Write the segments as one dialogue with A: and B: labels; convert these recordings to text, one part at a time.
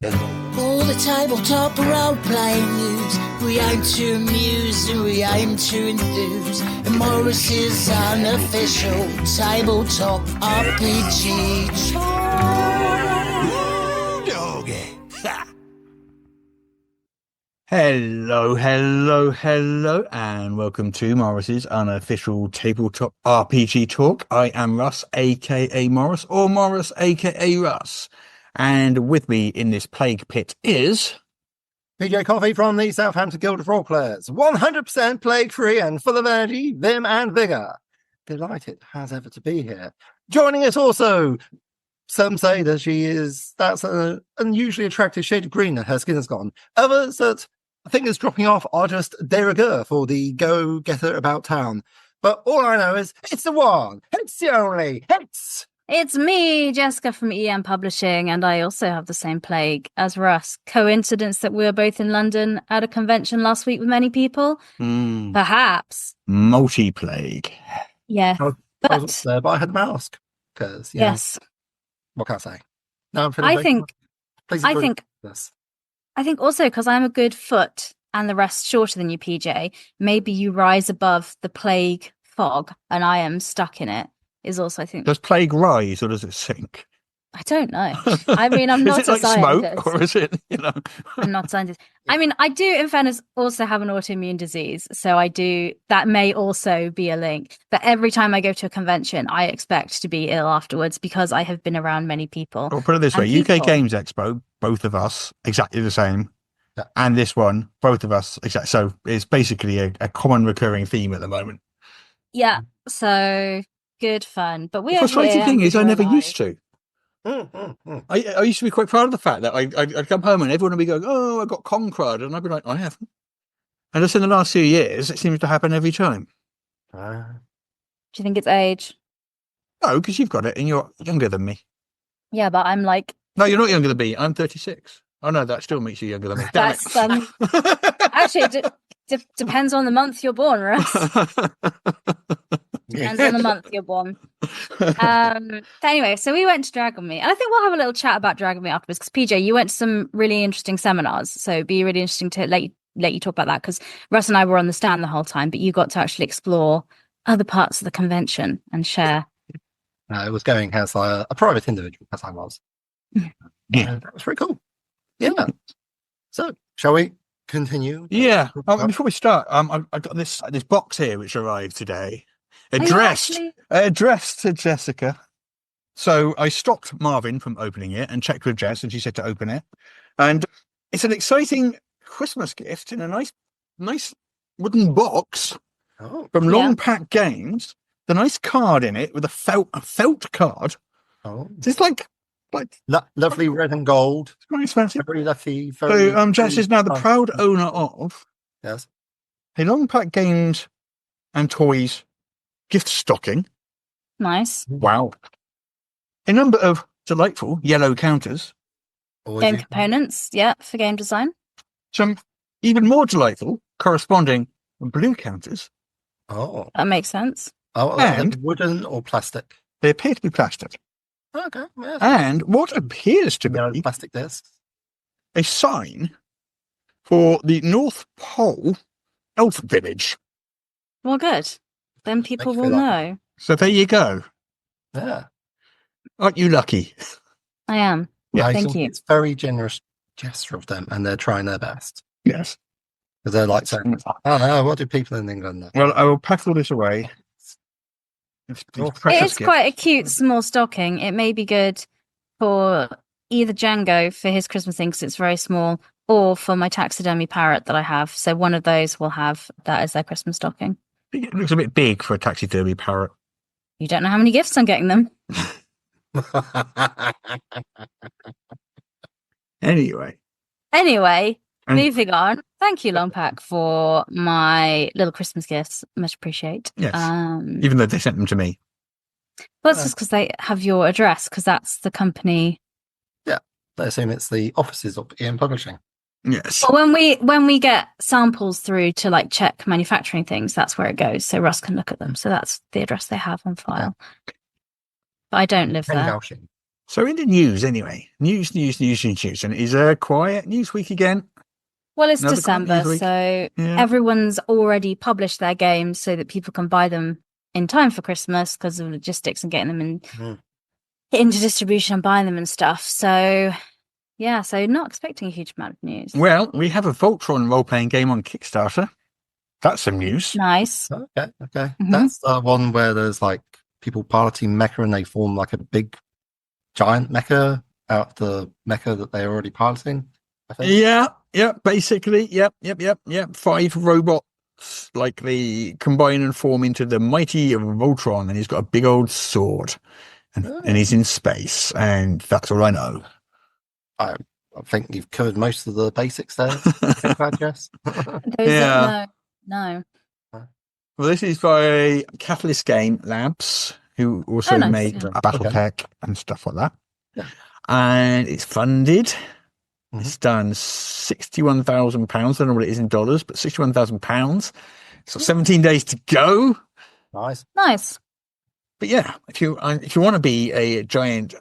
A: All the tabletop role-playing news, we aim to amuse and we aim to enthuse. And Morrus's unofficial tabletop RPG Doggy.
B: Hello, and welcome to Morrus's unofficial tabletop RPG talk. I am Russ, aka Morrus, or Morrus, aka Russ. And with me in this plague pit is...
C: PJ Coffee from the Southampton Guild of Role Players. 100% plague-free and full of energy, vim and vigour. Delighted as ever to be here. Joining us also, some say that that's an unusually attractive shade of green that her skin has gone. Others that fingers dropping off are just de rigueur for the go-getter about town. But all I know is, it's the one, it's the only,
D: It's me, Jessica from EM Publishing, and I also have the same plague as Russ. Coincidence that we were both in London at a convention last week with many people? Perhaps.
B: Multi-plague.
D: Yeah.
C: I was there, but I had a mask. Because,
D: yes.
C: What can I say? No, I'm feeling
D: I think also because I'm a good foot and the rest shorter than you, PJ, maybe you rise above the plague fog and I am stuck in it. Is also, I think.
B: Does plague rise or does it sink?
D: I don't know. I mean, I'm not
B: is it like
D: scientist.
B: Smoke, or is it,
D: I'm not a scientist. I mean, I do, in fairness, also have an autoimmune disease. So I do, that may also be a link. But every time I go to a convention, I expect to be ill afterwards because I have been around many people.
B: Well, put it this way, UK Games Expo, both of us, exactly the same. Yeah. And this one, both of us, exactly. So it's basically a common recurring theme at the moment.
D: Yeah. So... good fun, but
B: the frustrating thing is I never used to. I used to be quite proud of the fact that I'd come home and everyone would be going, "Oh, I got conquered," and I'd be like, "I haven't." And just in the last few years, it seems to happen every time.
D: Do you think it's age?
B: No, because you've got it and you're younger than me.
D: Yeah, but I'm like...
B: No, you're not younger than me. I'm 36. Oh no, that still makes you younger than me.
D: That's actually depends on the month you're born, Russ. Depends on the month you're born. Anyway, so we went to Dragonmeet, and I think we'll have a little chat about Dragonmeet afterwards. Because PJ, you went to some really interesting seminars, so it'd be really interesting to let you talk about that. Because Russ and I were on the stand the whole time, but you got to actually explore other parts of the convention and share.
C: It was going as a private individual, as I was.
B: Yeah,
C: that was very cool. Yeah. So, shall we continue?
B: Yeah. Before we start, I got this box here which arrived today. Addressed to Jessica. So I stopped Marvin from opening it and checked with Jess, and she said to open it. And it's an exciting Christmas gift in a nice wooden box from Long Pack Games. The nice card in it with a felt card.
C: Oh,
B: it's like
C: lovely red and gold.
B: It's quite expensive.
C: Very lucky.
B: So Jess is now the proud owner of
C: a
B: Long Pack Games and Toys gift stocking.
D: Nice.
B: Wow. A number of delightful yellow counters.
D: Game components, for game design.
B: Some even more delightful corresponding blue counters.
C: Oh.
D: That makes sense.
C: Oh, and wooden or plastic?
B: They appear to be plastic.
C: Okay. Yeah.
B: And what appears to be
C: plastic discs.
B: A sign for the North Pole Elf Village.
D: Well, good. Then people will know.
B: So there you go.
C: Yeah.
B: Aren't you lucky?
D: I am.
B: Yeah.
D: Thank you.
C: It's very generous gesture of them, and they're trying their best.
B: Yes.
C: Because they're like saying, "Oh no, what do people in England know?"
B: Well, I will pack all this away.
D: It's quite a cute small stocking. It may be good for either Django for his Christmas thing because it's very small, or for my taxidermy parrot that I have. So one of those will have that as their Christmas stocking.
B: It looks a bit big for a taxidermy parrot.
D: You don't know how many gifts I'm getting them.
B: Anyway,
D: moving on. Thank you, Longpack, for my little Christmas gifts. Much appreciate.
B: Yes. Even though they sent them to me.
D: Well, it's just because they have your address, because that's the company.
C: Yeah, they assume it's the offices of EM Publishing.
B: Yes.
D: Well, when we get samples through to like check manufacturing things, that's where it goes. So Russ can look at them. So that's the address they have on file. But I don't live there.
B: So in the news, anyway, news, and it is a quiet news week again.
D: Well, it's
B: Another quiet
D: December,
B: news week.
D: so
B: Yeah.
D: everyone's already published their games so that people can buy them in time for Christmas because of logistics and getting them into distribution and buying them and stuff. So, yeah, so not expecting a huge amount of news.
B: Well, we have a Voltron role-playing game on Kickstarter. That's some news.
D: Nice.
C: Okay.
D: Mhm.
C: That's one where there's like people piloting mecha and they form like a big giant mecha out of the mecha that they're already piloting, I think.
B: Yeah, basically. Yep. 5 robots, like they combine and form into the mighty Voltron, and he's got a big old sword, and he's in space, and that's all I know.
C: I think you've covered most of the basics there. Jess.
D: No.
B: Well, this is by Catalyst Game Labs, who also
D: nice,
B: made
D: yeah.
B: BattleTech and stuff like that.
C: Yeah.
B: And it's funded.
C: Mhm.
B: It's done £61,000. I don't know what it is in dollars, but £61,000. So 17 days to go.
C: Nice.
B: But yeah, if you want to be a giant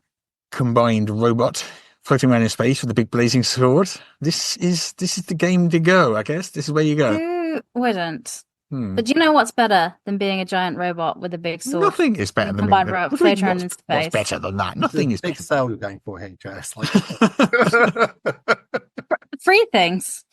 B: combined robot floating around in space with a big blazing sword, this is the game to go. I guess this is where you go.
D: Who wouldn't? But do you know what's better than being a giant robot with a big sword?
B: Nothing is better than
D: combined robot float around in space.
B: What's better than that? Nothing is
C: big
B: better.
C: sale you're going for here, Jess. Like,
D: 3 things.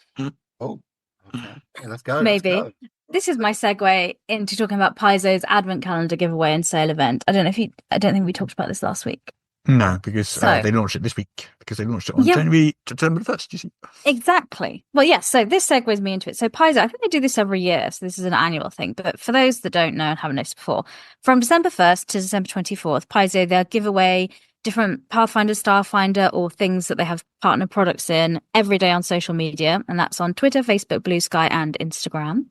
C: oh, okay. Yeah, let's go.
D: Maybe.
C: Let's go.
D: This is my segue into talking about Paizo's advent calendar giveaway and sale event. I don't think we talked about this last week.
B: No, because they launched it this week. Because they launched it on January 1st. You see,
D: exactly. Well, yes. So this segues me into it. So Paizo, I think they do this every year. So this is an annual thing. But for those that don't know and haven't noticed before, from December 1st to December 24th, Paizo, they'll give away different Pathfinder, Starfinder, or things that they have partner products in every day on social media, and that's on Twitter, Facebook, Blue Sky, and Instagram.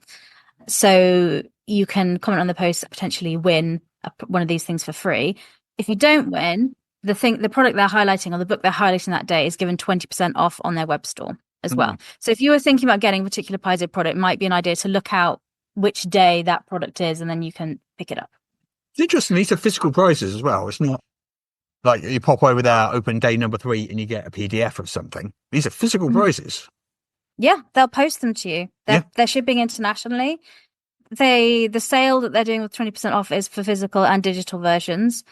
D: So you can comment on the post, potentially win one of these things for free. If you don't win, the product they're highlighting or the book they're highlighting that day is given 20% off on their web store as well. So if you were thinking about getting a particular Paizo product, it might be an idea to look out which day that product is, and then you can pick it up.
B: it's interesting. These are physical prizes as well. It's not like you pop over there, open day number 3, and you get a PDF of something. These are physical prizes.
D: Yeah, they'll post them to you. They're shipping internationally. The sale that they're doing with 20% off is for physical and digital versions.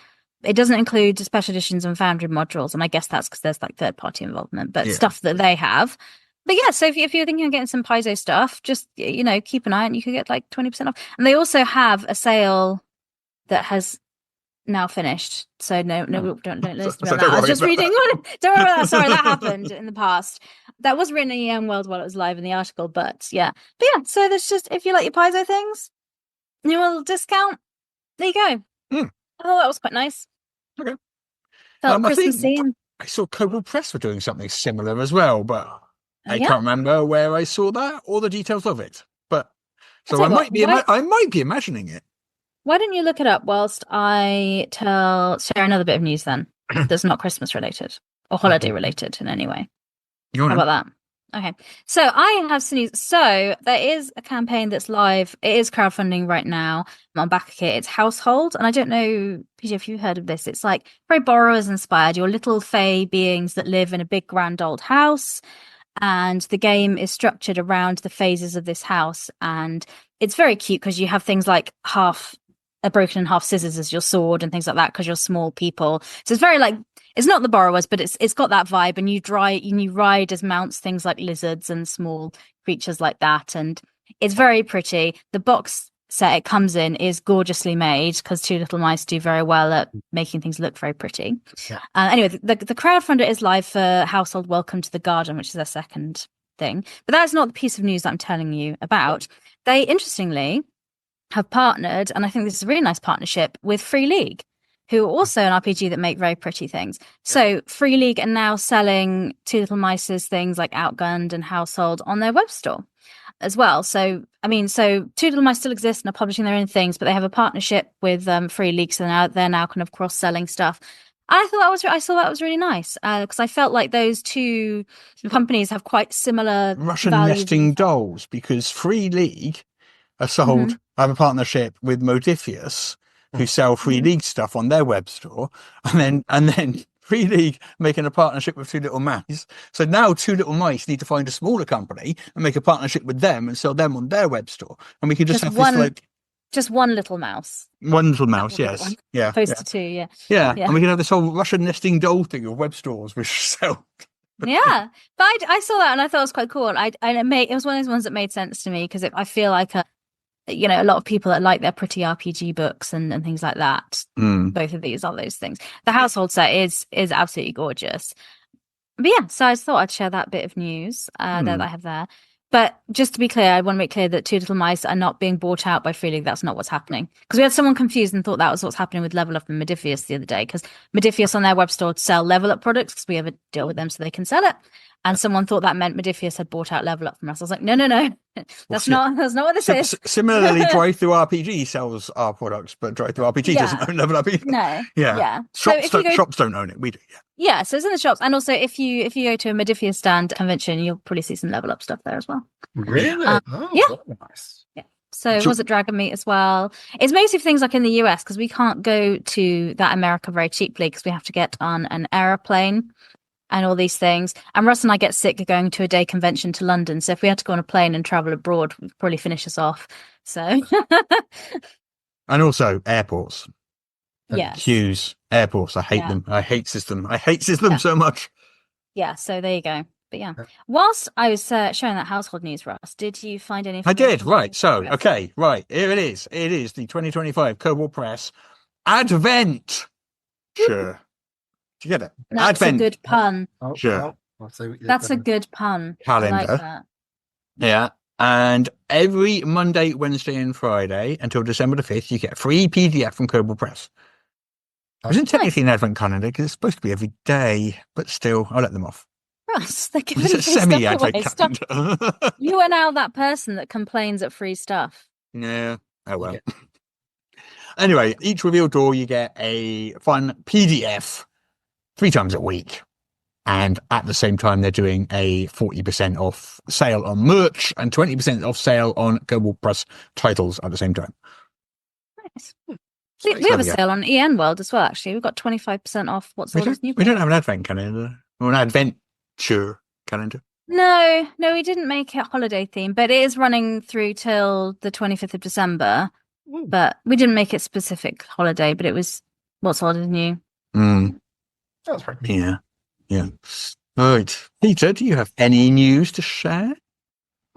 D: It doesn't include special editions and Foundry modules, and I guess that's because there's like third-party involvement, but stuff that they have. But yeah, so if you're thinking of getting some Paizo stuff, just keep an eye on. You could get like 20% off, and they also have a sale that has now finished. So no, don't listen about that. I was just reading. Don't worry about that. Sorry, that happened in the past. That was written in EM World while it was live in the article, but yeah. So there's just, if you like your Paizo things, new little discount. There you go. I thought that was quite nice.
B: Okay.
D: Felt Christmassy.
B: I saw Cobalt Press were doing something similar as well, but I
D: yeah.
B: can't remember where I saw that or the details of it. But so
D: I'll tell you
B: I might be imagining it.
D: Why don't you look it up whilst I share another bit of news then that's not Christmas related or holiday related in any way? How about that? Okay. So I have some news. So there is a campaign that's live. It is crowdfunding right now. I'm on BackKit. It's Household. And I don't know, PJ, if you've heard of this. It's like very borrowers inspired. You're little fey beings that live in a big grand old house. And the game is structured around the phases of this house. And it's very cute because you have things like half a broken and half scissors as your sword and things like that because you're small people. So it's very like, it's not the borrowers, but it's got that vibe. And you ride as mounts things like lizards and small creatures like that. And it's very pretty. The box set it comes in is gorgeously made because Two Little Mice do very well at making things look very pretty.
C: Yeah.
D: Anyway, the crowdfunder is live for Household Welcome to the Garden, which is their second thing. But that's not the piece of news that I'm telling you about. They, interestingly, have partnered, and I think this is a really nice partnership, with Free League, who are also an RPG that make very pretty things. So Free League are now selling Two Little Mice's things like Outgunned and Household on their web store as well. So, so Two Little Mice still exist and are publishing their own things, but they have a partnership with Free League, so they're now kind of cross-selling stuff. I thought that was really nice because I felt like those two companies have quite similar
B: Russian
D: values.
B: nesting dolls, because Free League are sold. I have a partnership with Modifius, who sell Free League stuff on their web store, and then Free League making a partnership with Two Little Mice. So now Two Little Mice need to find a smaller company and make a partnership with them and sell them on their web store. And we could just have
D: one,
B: this like
D: just one little mouse.
B: one little mouse,
D: That would be the
B: yes.
D: one.
B: Yeah.
D: Opposed
B: Yeah.
D: to two, yeah.
B: Yeah.
D: Yeah.
B: And we can have this whole Russian nesting doll thing of web stores which sell.
D: Yeah, but I saw that and I thought it was quite cool. It was one of those ones that made sense to me because I feel like a lot of people that like their pretty RPG books and things like that. Both of these are those things. The household set is absolutely gorgeous. But yeah, so I thought I'd share that bit of news that I have there. But just to be clear, I want to make clear that Two Little Mice are not being bought out by Free League. That's not what's happening. Because we had someone confused and thought that was what's happening with Level Up and Modifius the other day. Because Modifius on their web store sell Level Up products because we have a deal with them so they can sell it. And someone thought that meant Modifius had bought out Level Up from us. I was like, no. That's not what this is.
B: Similarly, Drive Through RPG sells our products, but Drive Through RPG doesn't own Level Up either.
D: No.
B: Yeah. Shops don't own it. We do.
D: Yeah, so it's in the shops. And also, if you go to a Modifius stand convention, you'll probably see some Level Up stuff there as well.
C: Really?
D: Yeah.
C: Nice.
D: Yeah. So it was at Dragonmeet as well. It's mostly for things like in the US because we can't go to that America very cheaply because we have to get on an aeroplane and all these things. And Russ and I get sick of going to a day convention to London. So if we had to go on a plane and travel abroad, we'd probably finish us off. So.
B: And also airports.
D: Yeah.
B: Queues, airports. I hate them. I hate system so much.
D: Yeah. So there you go. But yeah, whilst I was showing that household news, Russ, did you find any?
B: I did. Right. So, okay. Right. Here it is. It is the 2025 Kobold Press Advent. Sure. Do you get it?
D: That's
B: Advent.
D: a good pun.
B: Sure.
D: That's a good pun.
B: Calendar.
D: I like that.
B: Yeah. And every Monday, Wednesday, and Friday until December the 5th, you get a free PDF from Kobold Press. It isn't technically an Advent calendar because it's supposed to be every day, but still, I'll let them off.
D: Russ, they're giving
B: It's a
D: free
B: semi-Advent
D: stuff away.
B: calendar.
D: You are now that person that complains at free stuff.
B: Yeah. Oh, well. Yeah. Anyway, each revealed door, you get a fun PDF 3 times a week. And at the same time, they're doing a 40% off sale on merch and 20% off sale on Kobold Press titles at the same time.
D: Nice. We have a sale on EN World as well, actually. We've got 25% off what's all this new.
B: We don't have an Advent calendar or an adventure calendar.
D: No, we didn't make it holiday theme, but it is running through till the 25th of December. But we didn't make it specific holiday, but it was what's old is new.
C: That's right.
B: Yeah. Right. Peter, do you have any news to share?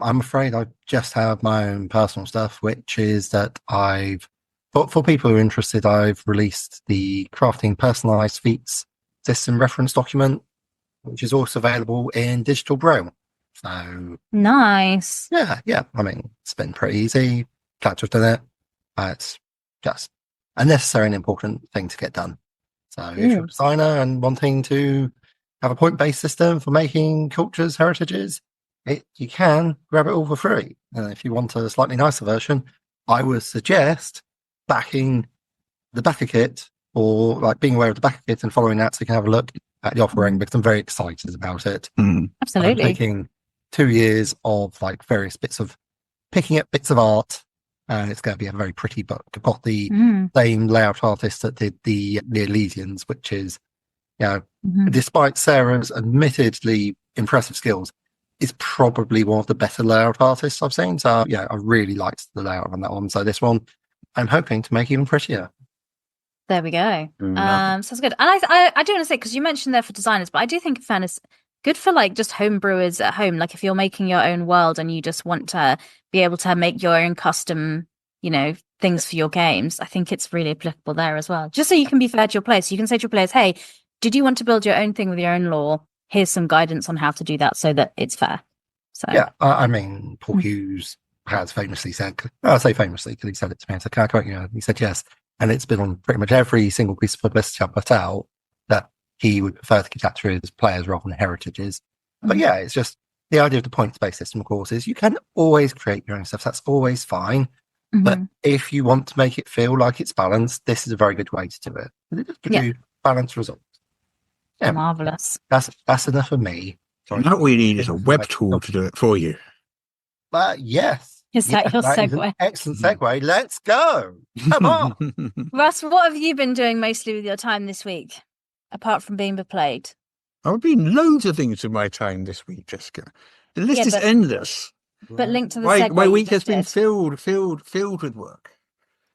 C: I'm afraid I just have my own personal stuff, which is that for people who are interested, I've released the Crafting Personalized Feats system reference document, which is also available in digital braille. So
D: nice.
C: Yeah. I mean, it's been pretty easy. Glad to have done it. It's just a necessary and important thing to get done. So if you're a designer and wanting to have a point-based system for making cultures, heritages, you can grab it all for free. And if you want a slightly nicer version, I would suggest backing the backer kit or like being aware of the backer kit and following that so you can have a look at the offering because I'm very excited about it.
D: Absolutely.
C: I'm taking 2 years of like various bits of picking up bits of art. And it's going to be a very pretty book. I've got the same layout artist that did the Elysians, which is, despite Sarah's admittedly impressive skills, is probably one of the better layout artists I've seen. So, I really liked the layout on that one. So this one, I'm hoping to make even prettier.
D: There we go. Sounds good. And I do want to say, because you mentioned there for designers, but I do think in fairness, good for like just home brewers at home. Like if you're making your own world and you just want to be able to make your own custom, things for your games, I think it's really applicable there as well. Just so you can be fair to your players. So you can say to your players, hey, did you want to build your own thing with your own lore? Here's some guidance on how to do that so that it's fair. So
C: I mean, Paul Hughes has famously said, I say famously because he said it to me. I said, can I correct you? He said yes. And it's been on pretty much every single piece of publicity I put out that he would prefer to capture his players rather than heritages. But it's just the idea of the points-based system, of course, is you can always create your own stuff. That's always fine. But if you want to make it feel like it's balanced, this is a very good way to do it. It just gives you balanced results. Yeah.
D: Marvelous.
C: That's enough of me.
B: Sorry. What we need is a web tool to do it for you.
C: Yes.
D: Is that your
C: that is
D: segue?
C: an excellent segue. Let's go. Come on.
D: Russ, what have you been doing mostly with your time this week? apart from being beplayed?
B: I've been loads of things with my time this week, Jessica. The list is endless.
D: But linked to the
B: My
D: segue
B: week has been
D: did.
B: filled with work.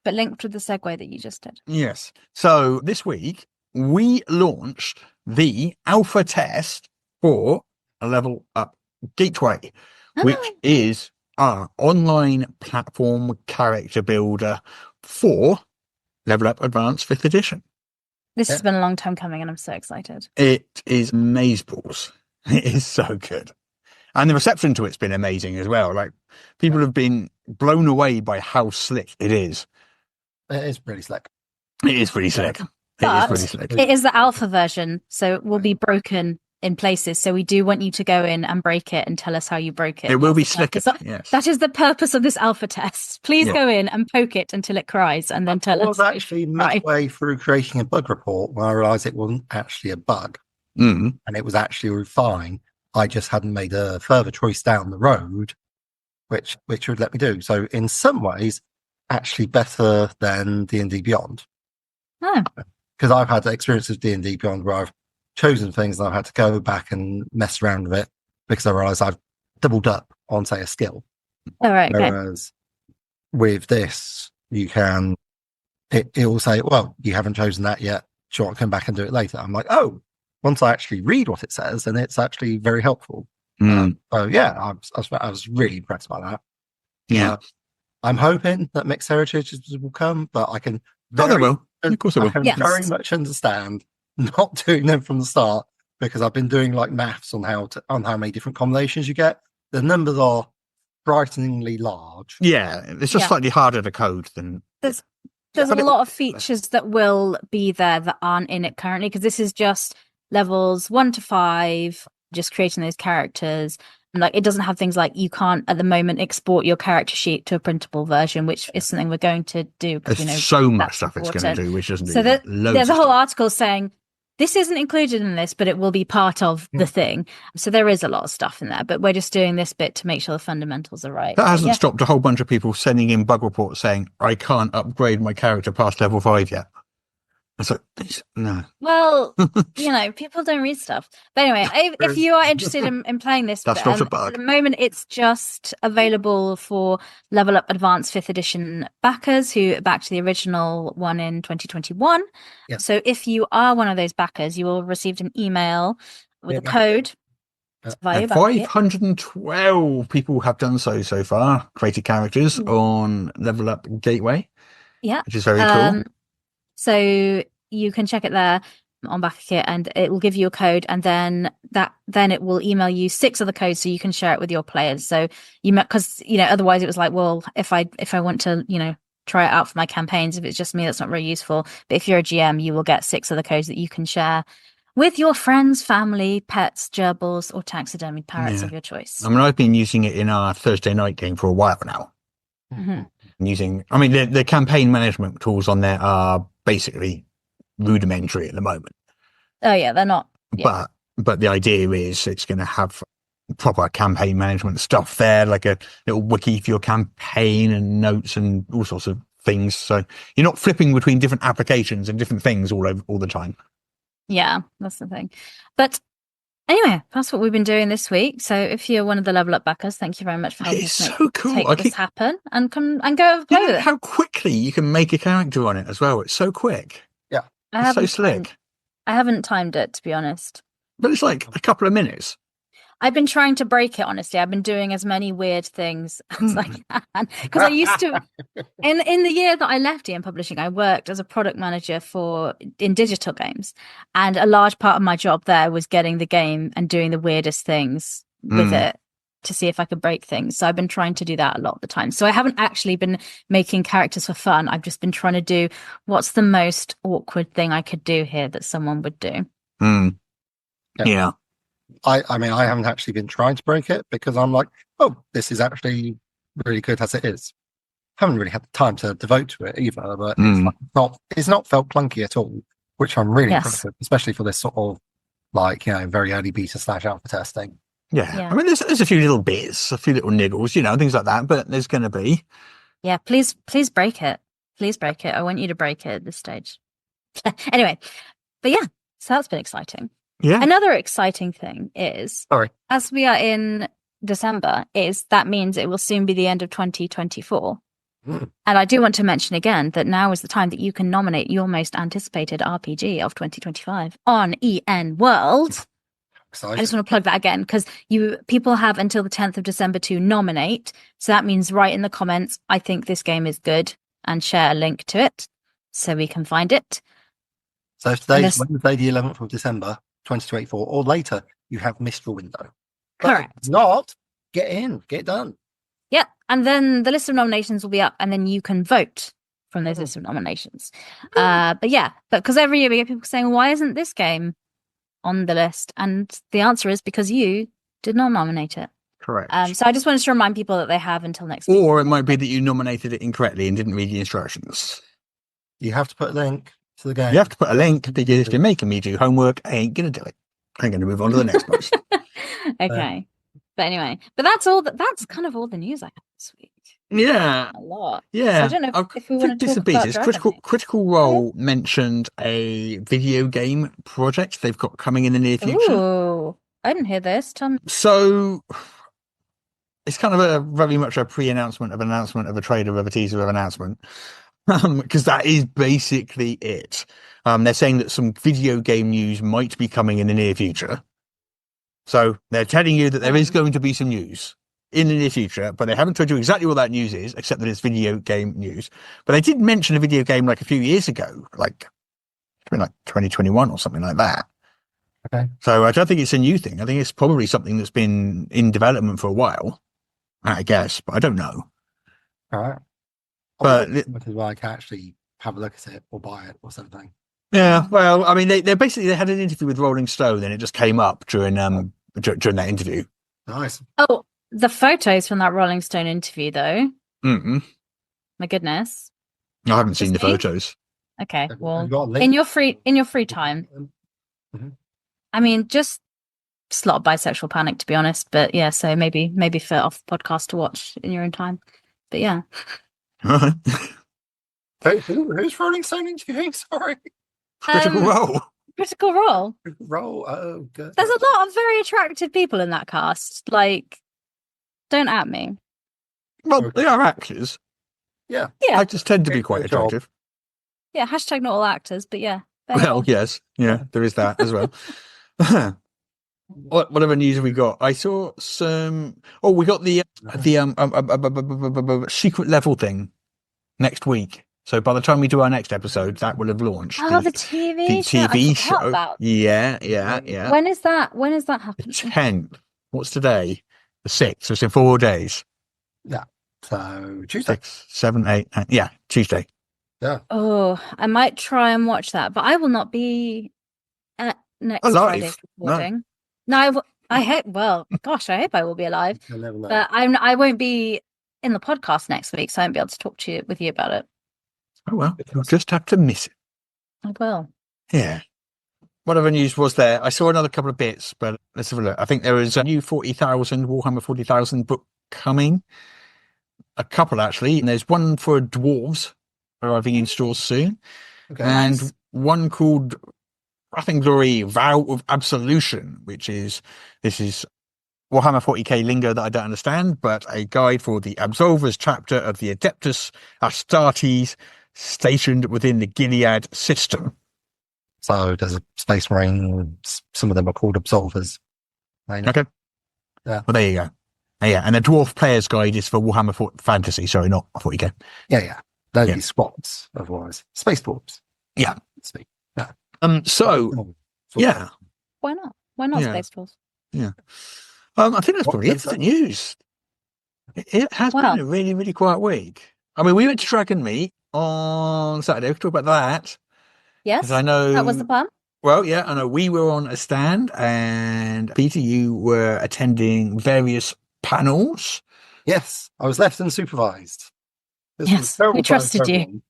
D: But linked with the segue that you just did.
B: Yes. So this week we launched the alpha test for a Level Up Gateway, which is our online platform character builder for Level Up Advanced 5th edition.
D: This has been a long time coming and I'm so excited.
B: It is amazeballs. It is so good. And the reception to it's been amazing as well. Like, people have been blown away by how slick it is.
C: It is pretty slick.
B: It is pretty slick.
D: But
B: pretty slick.
D: it is the alpha version, so it will be broken in places. So we do want you to go in and break it and tell us how you broke it.
B: It will be slicker. Yes.
D: That is the purpose of this alpha test. Please go in and poke it until it cries and then tell us.
C: I was actually midway through creating a bug report when I realised it wasn't actually a bug.
B: Mm.
C: And it was actually fine. I just hadn't made a further choice down the road, which would let me do. So in some ways, actually better than D&D Beyond.
D: Oh.
C: Because I've had experience of D&D Beyond where I've chosen things and I've had to go back and mess around with it because I realised I've doubled up on, say, a skill.
D: All right.
C: Whereas with this, you can, it will say, well, you haven't chosen that yet. Do you want to come back and do it later? I'm like, oh, once I actually read what it says, and it's actually very helpful. So yeah, I was really impressed by that.
B: Yeah.
C: I'm hoping that mixed heritages will come, but I can
B: They will. Of course they will.
C: I can very much understand not doing them from the start because I've been doing like maths on how many different combinations you get. The numbers are frighteningly large.
B: Yeah, it's just slightly harder to code than.
D: There's a lot of features that will be there that aren't in it currently because this is just levels 1 to 5, just creating those characters. And like, it doesn't have things like you can't at the moment export your character sheet to a printable version, which is something we're going to do.
B: There's so much stuff it's going to do, which doesn't.
D: So there's a whole article saying this isn't included in this, but it will be part of the thing. So there is a lot of stuff in there, but we're just doing this bit to make sure the fundamentals are right.
B: That hasn't stopped a whole bunch of people sending in bug reports saying I can't upgrade my character past level 5 yet. It's like, no.
D: Well, people don't read stuff. But anyway, if you are interested in playing this,
B: that's not a bug.
D: At the moment, it's just available for Level Up Advanced 5th Edition backers who backed the original one in 2021.
C: Yep.
D: So if you are one of those backers, you will have received an email with a code.
B: 512 people have done so far, created characters on Level Up Gateway.
D: Yeah.
B: Which is very cool.
D: So you can check it there on BackerKit and it will give you a code and then it will email you 6 other codes so you can share it with your players. So because otherwise it was like, well, if I want to, try it out for my campaigns, if it's just me, that's not very useful. But if you're a GM, you will get 6 other codes that you can share with your friends, family, pets, gerbils, or taxidermied parrots of your choice.
B: I mean, I've been using it in our Thursday night game for a while now.
D: Mm-hmm.
B: The campaign management tools on there are basically rudimentary at the moment.
D: Oh yeah, they're not. Yeah.
B: But the idea is it's going to have proper campaign management stuff there, like a little wiki for your campaign and notes and all sorts of things. So you're not flipping between different applications and different things all the time.
D: Yeah, that's the thing. But anyway, that's what we've been doing this week. So if you're one of the Level Up backers, thank you very much for helping us make this happen and come and go play with it.
B: How quickly you can make a character on it as well. It's so quick.
C: Yeah.
B: It's so slick.
D: I haven't timed it, to be honest.
B: But it's like a couple of minutes.
D: I've been trying to break it, honestly. I've been doing as many weird things as I can. Because I used to, in the year that I left EM Publishing, I worked as a product manager in digital games. And a large part of my job there was getting the game and doing the weirdest things with it to see if I could break things. So I've been trying to do that a lot of the time. So I haven't actually been making characters for fun. I've just been trying to do what's the most awkward thing I could do here that someone would do.
B: Yeah.
C: I mean, I haven't actually been trying to break it because I'm like, oh, this is actually really good as it is. Haven't really had the time to devote to it either, but it's not felt clunky at all, which I'm really impressed with, especially for this sort of very early beta / alpha testing.
B: Yeah. I mean, there's a few little bits, a few little niggles, things like that, but there's going to be.
D: Yeah, please break it. Please break it. I want you to break it at this stage. Anyway, but yeah. So that's been exciting.
B: Yeah.
D: Another exciting thing is, as we are in December, that means it will soon be the end of 2024. And I do want to mention again that now is the time that you can nominate your most anticipated RPG of 2025 on EN World.
C: Exciting.
D: I just want to plug that again because people have until the 10th of December to nominate. So that means write in the comments, I think this game is good, and share a link to it so we can find it.
C: So if today's Wednesday, the 11th of December, 2024, or later, you have missed your window.
D: Correct.
C: But if not, get in, get done.
D: Yep. And then the list of nominations will be up, and then you can vote from those list of nominations. But because every year we get people saying, why isn't this game on the list? And the answer is because you did not nominate it.
B: Correct.
D: So I just wanted to remind people that they have until next week.
B: Or it might be that you nominated it incorrectly and didn't read the instructions.
C: You have to put a link to the game.
B: You have to put a link because if you're making me do homework, I ain't going to do it. I'm going to move on to the next post.
D: Okay. But anyway, that's kind of all the news I have this week.
B: Yeah.
D: A lot.
B: Yeah.
D: So I don't know if we want to talk about Dragonmeet.
B: Critical Role mentioned a video game project they've got coming in the near future.
D: Ooh, I didn't hear this. Tell me.
B: So it's kind of very much a pre-announcement of an announcement of a trailer of a teaser of an announcement. Because that is basically it. They're saying that some video game news might be coming in the near future. So they're telling you that there is going to be some news in the near future, but they haven't told you exactly what that news is, except that it's video game news. But they did mention a video game like a few years ago, like 2021 or something like that.
C: Okay.
B: So I don't think it's a new thing. I think it's probably something that's been in development for a while, I guess, but I don't know.
C: All right.
B: But
C: because I can actually have a look at it or buy it or something.
B: Yeah, well, I mean, they had an interview with Rolling Stone, and it just came up during that interview.
C: Nice.
D: Oh, the photos from that Rolling Stone interview, though.
B: Mm-mm.
D: My goodness.
B: I haven't seen the photos.
D: Okay, well, in your free time.
C: Mm-hmm.
D: I mean, just slot bisexual panic, to be honest. But yeah, so maybe for off the podcast to watch in your own time. But yeah.
C: Who's Rolling Stone interviewing? Sorry.
B: Critical Role.
D: Critical Role.
C: Oh, good.
D: There's a lot of very attractive people in that cast. Like, don't at me.
B: Well, they are actors.
C: Yeah.
B: I just tend to be quite attractive.
D: Yeah, hashtag not all actors, but yeah.
B: Well, yes. Yeah, there is that as well. What other news have we got? I saw some... Oh, we got the secret level thing next week. So by the time we do our next episode, that will have launched.
D: Oh, the TV show.
B: TV show.
D: About.
B: Yeah.
D: When is that happening?
B: The 10th. What's today? The 6th. So it's in 4 days.
C: Yeah. So Tuesday.
B: 6, 7, 8, 9. Yeah, Tuesday.
C: Yeah.
D: Oh, I might try and watch that, but I will not be at next Friday's recording. No, I hope. Well, gosh, I hope I will be alive. But I won't be in the podcast next week, so I won't be able to talk with you about it.
B: Oh well, you'll just have to miss it.
D: I will.
B: Yeah. What other news was there? I saw another couple of bits, but let's have a look. I think there is a new 40,000 Warhammer 40,000 book coming. A couple actually, and there's one for dwarves arriving in stores soon, and one called Wrath and Glory Vow of Absolution, this is Warhammer 40k lingo that I don't understand, but a guide for the Absolvers chapter of the Adeptus Astartes stationed within the Gilead system.
C: So there's a Space Marine, some of them are called Absolvers.
B: Okay.
C: Yeah.
B: Well, there you go. Yeah, and the Dwarf Player's Guide is for Warhammer Fantasy, sorry, not 40k.
C: Yeah. They'd be squads, otherwise. Space Dwarves.
B: Yeah.
C: Yeah.
B: Yeah.
D: Why not? Why not Space Dwarves?
B: Yeah. I think that's probably it for the news. It has been a really, really quiet week. I mean, we went to Dragonmeet on Saturday. We can talk about that.
D: Yes.
B: I know
D: that was the plan.
B: Well, yeah, I know we were on a stand, and Peter, you were attending various panels.
C: Yes, I was left unsupervised.
D: Yes, we trusted you.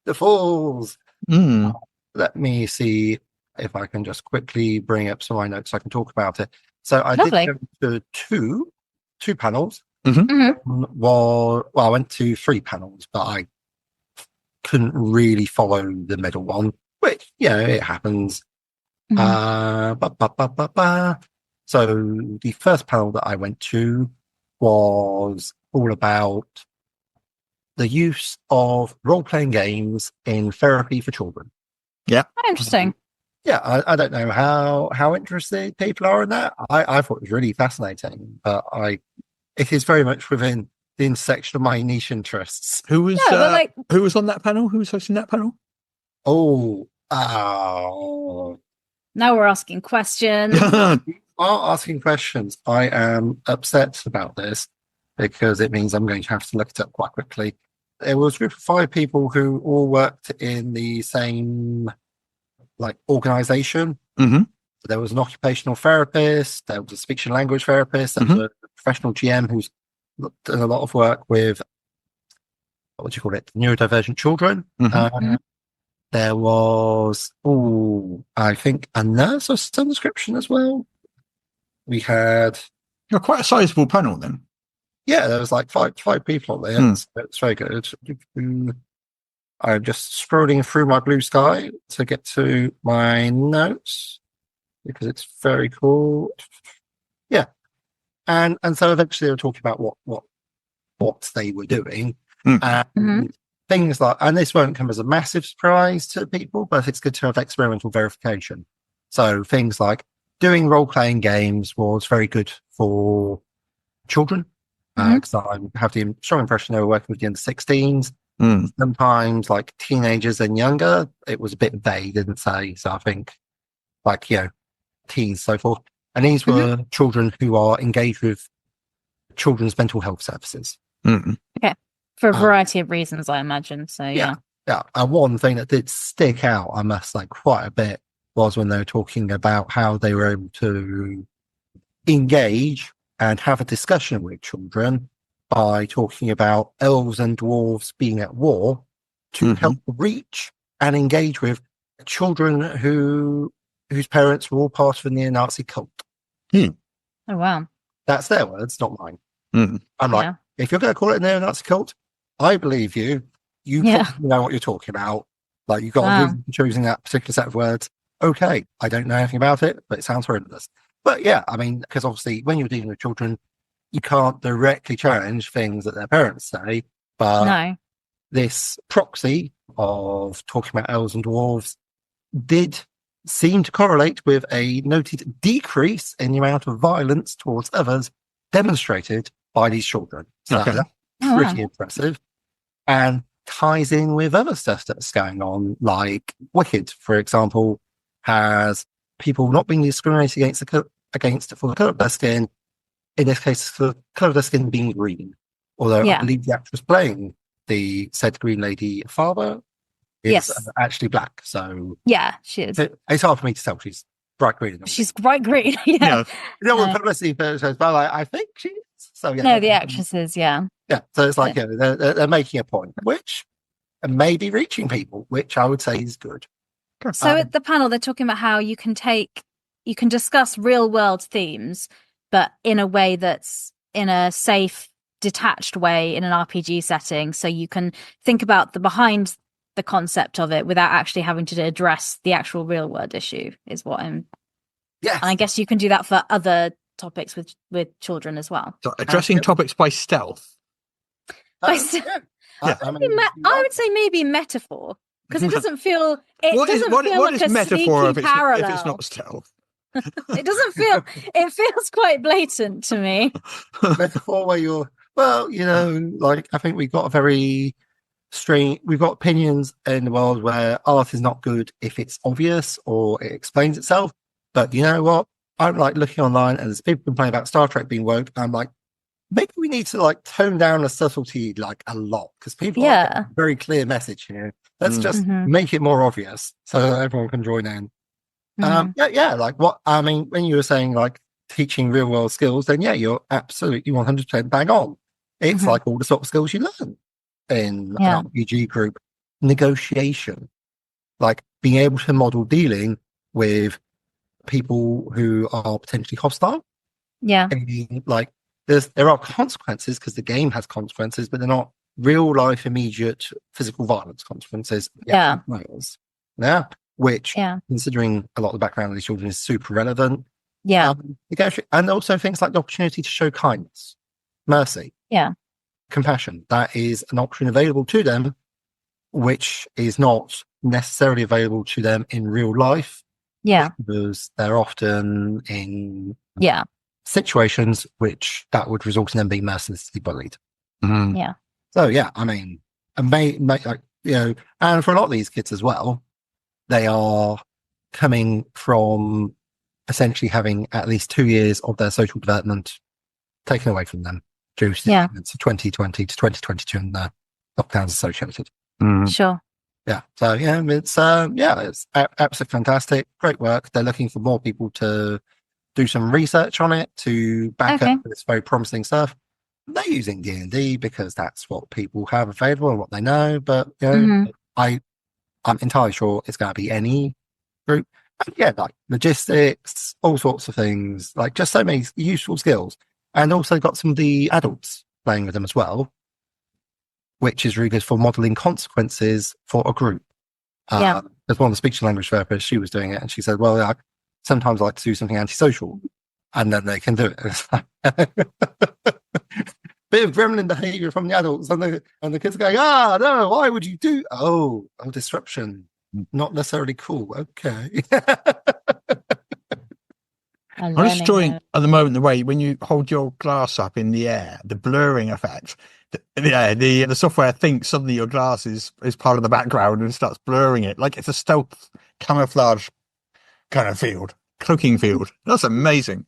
C: The fools. Let me see if I can just quickly bring up some of my notes so I can talk about it. So I did go to two panels. Well, I went to 3 panels, but I couldn't really follow the middle one. which, it happens.
D: Mhm.
C: So the first panel that I went to was all about the use of role-playing games in therapy for children.
B: Yeah.
D: Interesting.
C: Yeah, I don't know how interested people are in that. I thought it was really fascinating, but it is very much within the intersection of my niche interests.
B: Who was
D: Yeah, but like,
B: who was on that panel? Who was hosting that panel?
C: Oh,
D: now we're asking questions.
C: are asking questions. I am upset about this because it means I'm going to have to look it up quite quickly. There was a group of 5 people who all worked in the same organization.
B: Mm-hmm.
C: There was an occupational therapist, there was a speech and language therapist, there was a professional GM who's done a lot of work with neurodivergent children. There was I think a nurse of some description as well. We had
B: Quite a sizable panel then.
C: Yeah, there was like five people on there. So it's very good. I'm just scrolling through my blue sky to get to my notes because it's very cool. Yeah, and so eventually they were talking about what they were doing, and things like, and this won't come as a massive surprise to people, but it's good to have experimental verification. So things like doing role-playing games was very good for children. Because I have the strong impression they were working with the under 16s. Sometimes like teenagers and younger, it was a bit vague, didn't say. So I think teens, so forth. And these were children who are engaged with children's mental health services.
D: Okay. For a variety of reasons, I imagine. So yeah.
C: And one thing that did stick out, I must say, quite a bit was when they were talking about how they were able to engage and have a discussion with children by talking about elves and dwarves being at war to help reach and engage with children whose parents were all part of a neo-Nazi cult.
D: Oh, wow.
C: That's their words, not mine. I'm like, if you're going to call it a neo-Nazi cult, I believe you. You probably know what you're talking about. Like, you've got a reason for choosing that particular set of words. Okay, I don't know anything about it, but it sounds horrendous. But yeah, I mean, because obviously when you're dealing with children, you can't directly challenge things that their parents say. But this proxy of talking about elves and dwarves did seem to correlate with a noted decrease in the amount of violence towards others demonstrated by these children. So that's pretty impressive. And ties in with other stuff that's going on, like Wicked, for example, has people not being discriminated against for the colour of their skin, in this case, for the colour of their skin being green. Although I believe the actress playing the said green lady father is actually black. So
D: yeah, she is.
C: It's hard for me to tell. She's bright green.
D: She's bright green. You
C: don't want publicity photos, but I think she is. So yeah.
D: No, the actress is, yeah.
C: So it's like they're making a point, which may be reaching people, which I would say is good.
D: So at the panel, they're talking about how you can discuss real world themes, but in a way that's in a safe, detached way in an RPG setting. So you can think about the behind the concept of it without actually having to address the actual real world issue is what I'm.
C: Yes.
D: And I guess you can do that for other topics with children as well.
B: So addressing topics by stealth.
D: I would say maybe metaphor. Because it doesn't feel. What is
B: metaphor if
D: parallel.
B: If it's not stealth?
D: It doesn't feel. It feels quite blatant to me.
C: Metaphor where you're. Well, like I think we've got we've got opinions in the world where art is not good if it's obvious or it explains itself. But you know what? I'm like looking online and there's people complaining about Star Trek being woke. I'm like, maybe we need to like tone down the subtlety like a lot because people have a very clear message here. Let's just make it more obvious so that everyone can join in. Like what I mean, when you were saying like teaching real world skills, then you're absolutely 100% bang on. It's like all the sort of skills you learn in an RPG group. Negotiation, like being able to model dealing with people who are potentially hostile.
D: Yeah.
C: Like there are consequences because the game has consequences, but they're not real life immediate physical violence consequences. Yeah. which, considering a lot of the background of these children, is super relevant.
D: Yeah.
C: And also things like the opportunity to show kindness, mercy, compassion. That is an option available to them, which is not necessarily available to them in real life.
D: Yeah.
C: Because they're often in situations which that would result in them being mercilessly bullied.
B: Mm-hmm.
D: Yeah.
C: So, yeah, I mean, like, you know, and for a lot of these kids as well, they are coming from essentially having at least 2 years of their social development taken away from them due to the events of 2020 to 2022 and the lockdowns associated.
B: Mm.
D: Sure.
C: Yeah. So it's absolutely fantastic. Great work. They're looking for more people to do some research on it to back up this very promising stuff. They're using D&D because that's what people have available and what they know. But you know, I'm entirely sure it's going to be any group. And like logistics, all sorts of things, like just so many useful skills. And also got some of the adults playing with them as well, which is really good for modeling consequences for a group. There's one of the speech and language therapists, she was doing it, and she said, well, sometimes I like to do something antisocial, and then they can do it. Bit of gremlin behavior from the adults, and the kids are going, no, why would you do? Oh, disruption. Not necessarily cool. Okay.
B: I'm just enjoying at the moment the way when you hold your glass up in the air, the blurring effect. The software thinks suddenly your glass is part of the background and starts blurring it, like it's a stealth camouflage kind of cloaking field. That's amazing.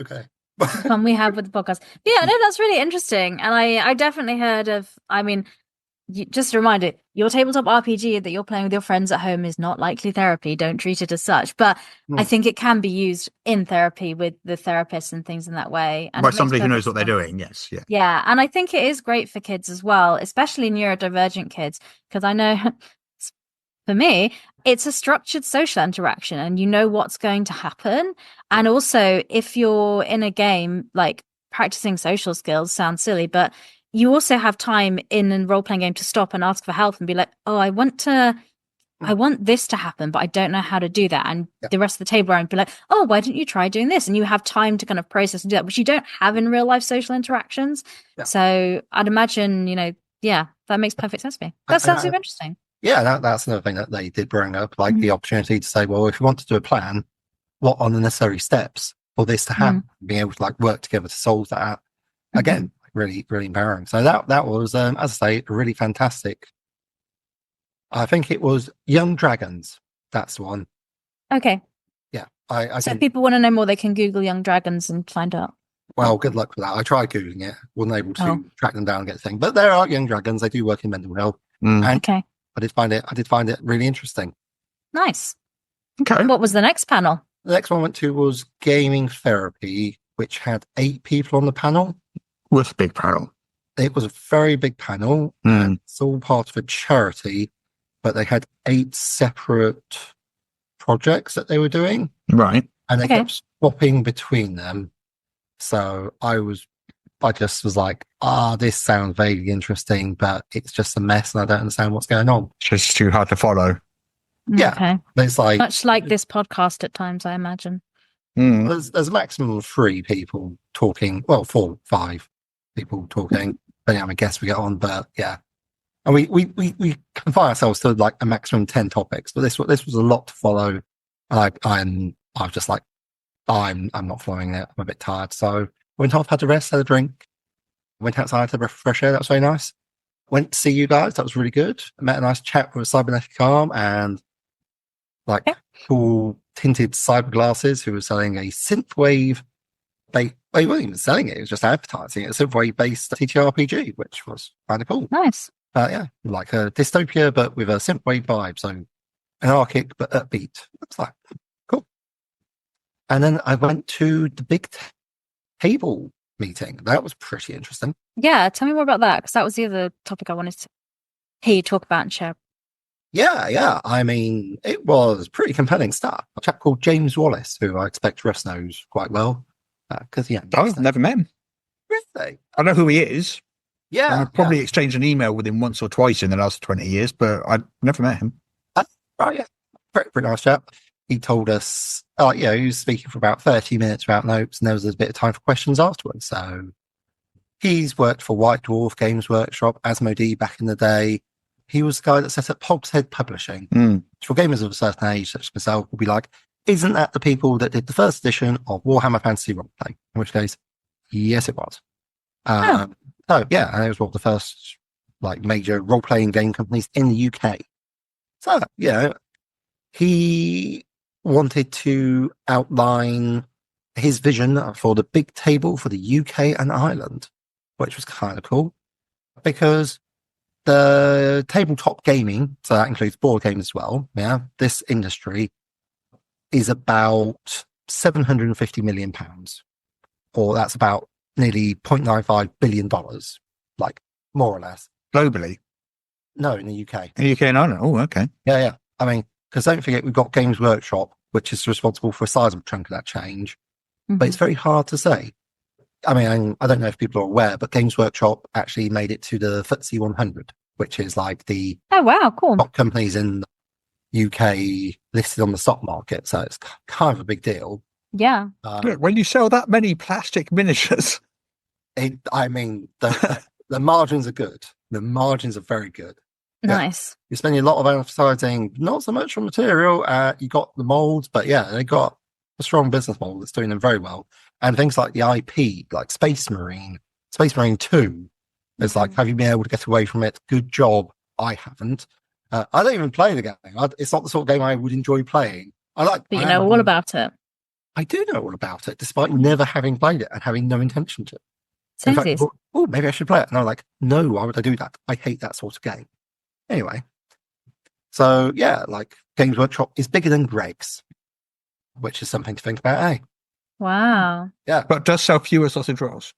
C: Okay.
D: Fun we have with the podcast. Yeah, no, that's really interesting. And I definitely heard of, I mean, just a reminder, your tabletop RPG that you're playing with your friends at home is not likely therapy. Don't treat it as such. But I think it can be used in therapy with the therapist and things in that way. And
B: by somebody who knows what they're doing, yes. Yeah.
D: Yeah. And I think it is great for kids as well, especially neurodivergent kids, because I know for me, it's a structured social interaction and you know what's going to happen. And also, if you're in a game, like practicing social skills sounds silly, but you also have time in a role-playing game to stop and ask for help and be like, oh, I want this to happen, but I don't know how to do that. And the rest of the table around be like, oh, why don't you try doing this? And you have time to kind of process and do that, which you don't have in real life social interactions. Yeah. So I'd imagine, that makes perfect sense to me. That sounds super interesting.
C: Yeah, that's another thing that they did bring up, like the opportunity to say, well, if you want to do a plan, what are the necessary steps for this to happen? Being able to work together to solve that. Again, really, really empowering. So that was, as I say, really fantastic. I think it was Young Dragons. That's the one.
D: Okay.
C: Yeah.
D: So if people want to know more, they can Google Young Dragons and find out.
C: Well, good luck with that. I tried Googling it. Wasn't able to track them down and get the thing. But there are Young Dragons. They do work in mental health. And I did find it really interesting.
D: Nice.
B: Okay.
D: What was the next panel?
C: The next one I went to was Gaming Therapy, which had 8 people on the panel.
B: Was a big panel.
C: It was a very big panel. And it's all part of a charity, but they had 8 separate projects that they were doing.
B: Right.
C: And they kept swapping between them. So I just was like, this sounds vaguely interesting, but it's just a mess and I don't understand what's going on.
B: It's just too hard to follow.
C: Yeah.
D: Okay.
C: It's like
D: much like this podcast at times, I imagine.
C: There's a maximum of 3 people talking. Well, 4, 5 people talking. Depending on how guests we get on, but yeah. And we confine ourselves to like a maximum 10 topics, but this was a lot to follow. I was just like, I'm not following it. I'm a bit tired. So went off, had a rest, had a drink, went outside to fresh air. That was very nice. Went to see you guys. That was really good. I met a nice chat with a cybernetic arm and cool tinted cyber glasses who was selling a synthwave. Well, he wasn't even selling it. He was just advertising it. A synthwave based TTRPG, which was kind of cool.
D: Nice.
C: Yeah, like a dystopia, but with a synthwave vibe. So anarchic, but upbeat. Looks like cool. And then I went to the big table meeting. That was pretty interesting.
D: Yeah, tell me more about that, because that was the other topic I wanted to hear you talk about and share.
C: Yeah. I mean, it was pretty compelling stuff. A chap called James Wallace, who I expect Russ knows quite well. Because
B: I've never met him.
C: Really?
B: I know who he is.
C: Yeah.
B: I've probably exchanged an email with him once or twice in the last 20 years, but I've never met him.
C: Right, yeah. Pretty nice chap. He told us, he was speaking for about 30 minutes without notes, and there was a bit of time for questions afterwards. So he's worked for White Dwarf Games Workshop, Asmodee back in the day. He was the guy that set up Hogshead Publishing. Which for gamers of a certain age, such as myself, will be like, isn't that the people that did the first edition of Warhammer Fantasy Roleplay? In which case, yes, it was. So yeah, and it was one of the first major role-playing game companies in the UK. So, he wanted to outline his vision for the big table for the UK and Ireland, which was kind of cool because the tabletop gaming, so that includes board games as well, this industry is about £750 million, or that's about nearly $0.95 billion, more or less.
B: Globally?
C: No, in the UK.
B: In the UK and Ireland? Oh, okay.
C: Yeah. I mean, because don't forget, we've got Games Workshop, which is responsible for a sizable chunk of that change. But it's very hard to say. I mean, I don't know if people are aware, but Games Workshop actually made it to the FTSE 100, which is the
D: cool
C: top companies in the UK listed on the stock market. So it's kind of a big deal.
D: Yeah.
B: When you sell that many plastic miniatures,
C: the margins are good. The margins are very good.
D: Nice.
C: You're spending a lot of advertising, not so much on material. You got the molds, but they got a strong business model that's doing them very well. And things like the IP, like Space Marine 2, it's have you been able to get away from it? Good job. I haven't. I don't even play the game. It's not the sort of game I would enjoy playing.
D: But you know all about it.
C: I do know all about it, despite never having played it and having no intention to. In fact, maybe I should play it. And I'm like, no, why would I do that? I hate that sort of game. Anyway, so Games Workshop is bigger than Greg's, which is something to think about, eh?
D: Wow.
C: Yeah.
B: but does sell fewer sausage rolls.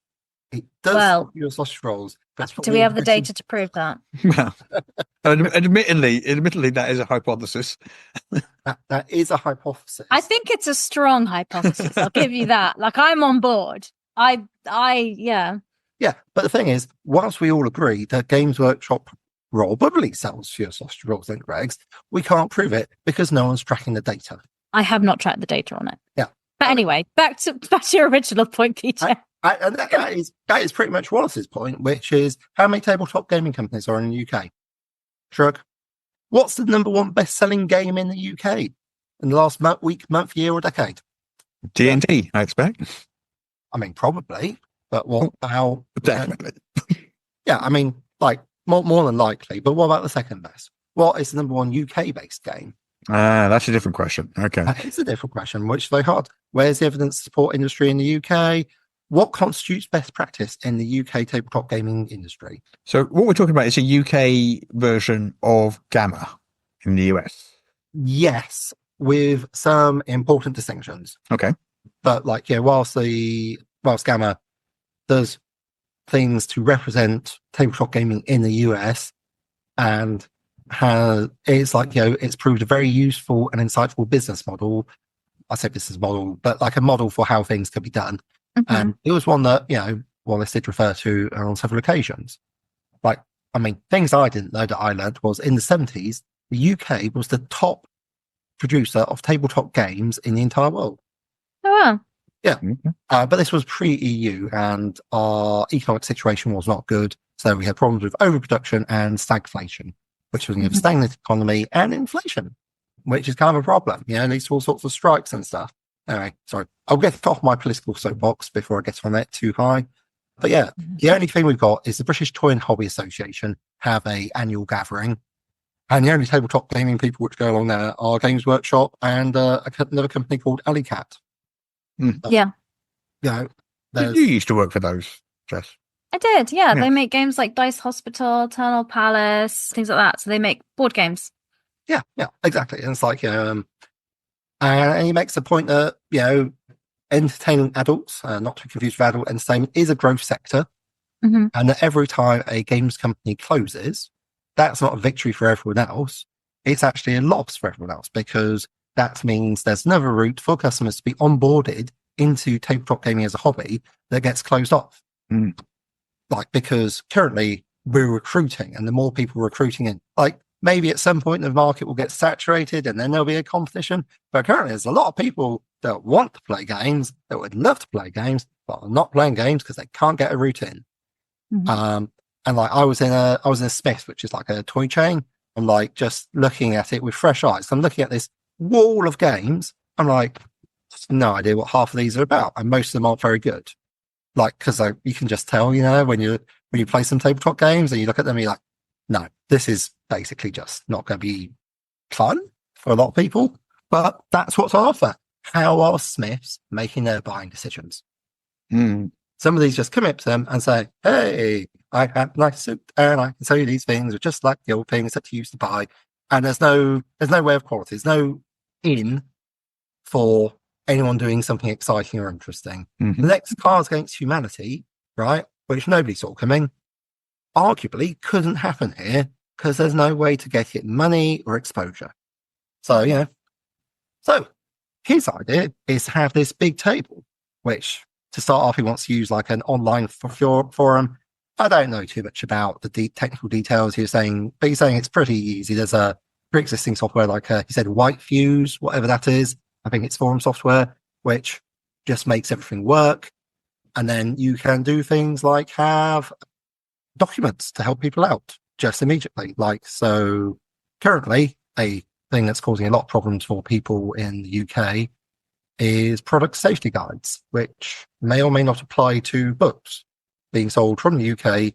C: It does sell fewer sausage rolls.
D: Do we have the data to prove that?
B: Well, admittedly, that is a hypothesis.
C: That is a hypothesis.
D: I think it's a strong hypothesis. I'll give you that. I'm on board. Yeah.
C: Yeah, but the thing is, whilst we all agree that Games Workshop probably sells fewer sausage rolls than Greg's, we can't prove it because no one's tracking the data.
D: I have not tracked the data on it.
C: Yeah.
D: But anyway, back to your original point, Peter.
C: And that is pretty much Wallace's point, which is how many tabletop gaming companies are in the UK? Shrug. What's the number one best-selling game in the UK in the last week, month, year, or decade?
B: D&D, I expect.
C: I mean, probably, but what about...
B: Definitely.
C: Yeah, I mean, more than likely, but what about the second best? What is the number one UK-based game?
B: That's a different question. Okay.
C: It's a different question, which is very hard. Where's the evidence to support industry in the UK? What constitutes best practice in the UK tabletop gaming industry?
B: So what we're talking about is a UK version of Gamma in the US.
C: Yes, with some important distinctions.
B: Okay.
C: But whilst Gamma does things to represent tabletop gaming in the US and it's proved a very useful and insightful business model. I say business model, but a model for how things could be done. And it was one that, Wallace did refer to on several occasions. Things I didn't know that I learned was in the 70s, the UK was the top producer of tabletop games in the entire world.
D: Oh, wow.
C: Yeah. But this was pre-EU and our economic situation was not good. So we had problems with overproduction and stagflation, which was a stagnant economy, and inflation, which is kind of a problem. Leads to all sorts of strikes and stuff. Anyway, sorry. I'll get off my political soapbox before I get on that too high. But yeah, the only thing we've got is the British Toy and Hobby Association have a annual gathering. And the only tabletop gaming people which go along there are Games Workshop and another company called Alleycat.
D: Yeah.
B: You used to work for those, Jess.
D: I did, yeah. They make games like Dice Hospital, Eternal Palace, things like that. So they make board games.
C: Yeah, exactly. And it's and he makes the point that, entertaining adults, not to confuse with adult entertainment, is a growth sector. And that every time a games company closes, that's not a victory for everyone else. It's actually a loss for everyone else because that means there's another route for customers to be onboarded into tabletop gaming as a hobby that gets closed off. Because currently we're recruiting, and the more people we're recruiting in, maybe at some point the market will get saturated and then there'll be a competition. But currently there's a lot of people that want to play games, that would love to play games, but are not playing games because they can't get a route in.
D: Mhm.
C: And like I was in a Smith's, which is like a toy chain. I'm like just looking at it with fresh eyes. I'm looking at this wall of games. I'm like, no idea what half of these are about, and most of them aren't very good. Like, because you can just tell, when you play some tabletop games and you look at them, you're like, no, this is basically just not going to be fun for a lot of people. But that's what's on offer. How are Smiths making their buying decisions? Some of these just come up to them and say, hey, I have a nice suit and I can sell you these things, just like the old things that you used to buy. And there's no way of quality. There's no in for anyone doing something exciting or interesting. The next Cards Against Humanity, right, which nobody saw coming, arguably couldn't happen here because there's no way to get it money or exposure. So, so his idea is to have this big table, which to start off, he wants to use like an online forum. I don't know too much about the technical details he's saying, but he's saying it's pretty easy. There's a pre-existing software, like he said, White Fuse, whatever that is. I think it's forum software, which just makes everything work. And then you can do things like have documents to help people out just immediately. Like, so currently a thing that's causing a lot of problems for people in the UK is product safety guides, which may or may not apply to books being sold from the UK.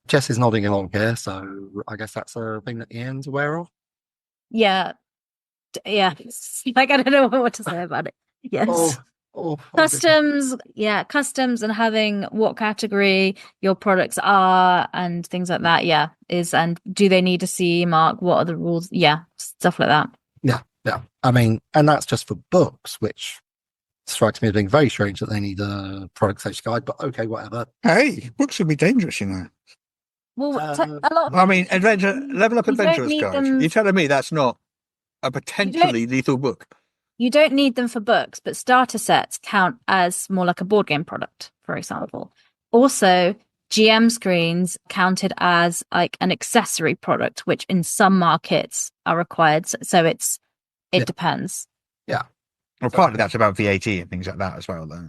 C: Jess is nodding along here, so I guess that's a thing that Ian's aware of.
D: Yeah. Like, I don't know what to say about it. Yes. Customs, customs and having what category your products are and things like that. Yeah. And do they need a CE mark? What are the rules? Yeah. Stuff like that.
C: Yeah. I mean, and that's just for books, which strikes me as being very strange that they need a product safety guide, but okay, whatever.
B: Hey, books would be dangerous,
D: Well, a lot of
B: I mean, Level Up
D: You don't
B: Adventurer's
D: need
B: Guide.
D: them-
B: You're telling me that's not a potentially lethal book?
D: you don't need them for books, but starter sets count as more like a board game product, for example. Also, GM screens counted as like an accessory product, which in some markets are required. So it depends.
B: Well, partly that's about VAT and things like that as well, though.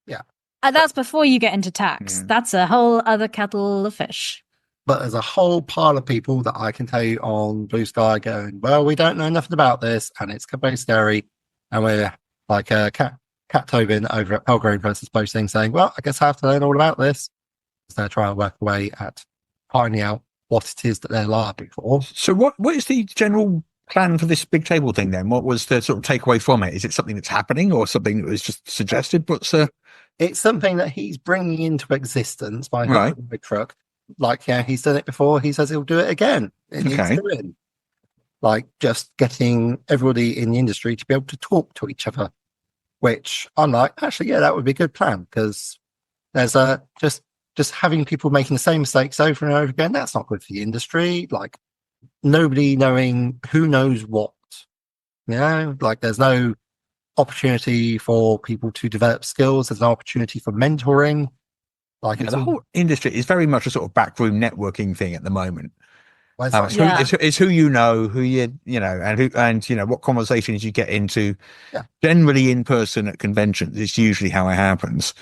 C: Yeah.
D: And that's before you get into tax.
B: Yeah.
D: That's a whole other kettle of fish.
C: But there's a whole pile of people that I can tell you on Blue Sky going, well, we don't know nothing about this, and it's very scary. And we're like Cat Tobin over at Pelgrane versus Posting saying, well, I guess I have to learn all about this. So they're trying to work away at finding out what it is that they're liable for.
B: So what is the general plan for this big table thing then? What was the sort of takeaway from it? Is it something that's happening or something that was just suggested?
C: It's something that he's bringing into existence by
B: Right.
C: a big truck. Like, he's done it before. He says he'll do it again. It needs
B: Okay.
C: doing. Like, just getting everybody in the industry to be able to talk to each other, which I'm like, actually, yeah, that would be a good plan, because there's just having people making the same mistakes over and over again. That's not good for the industry. Like, nobody knowing who knows what, like there's no opportunity for people to develop skills. There's no opportunity for mentoring. Like,
B: the whole industry is very much a sort of backroom networking thing at the moment. It's who you know, and what conversations you get into.
C: Yeah.
B: Generally in person at conventions is usually how it happens.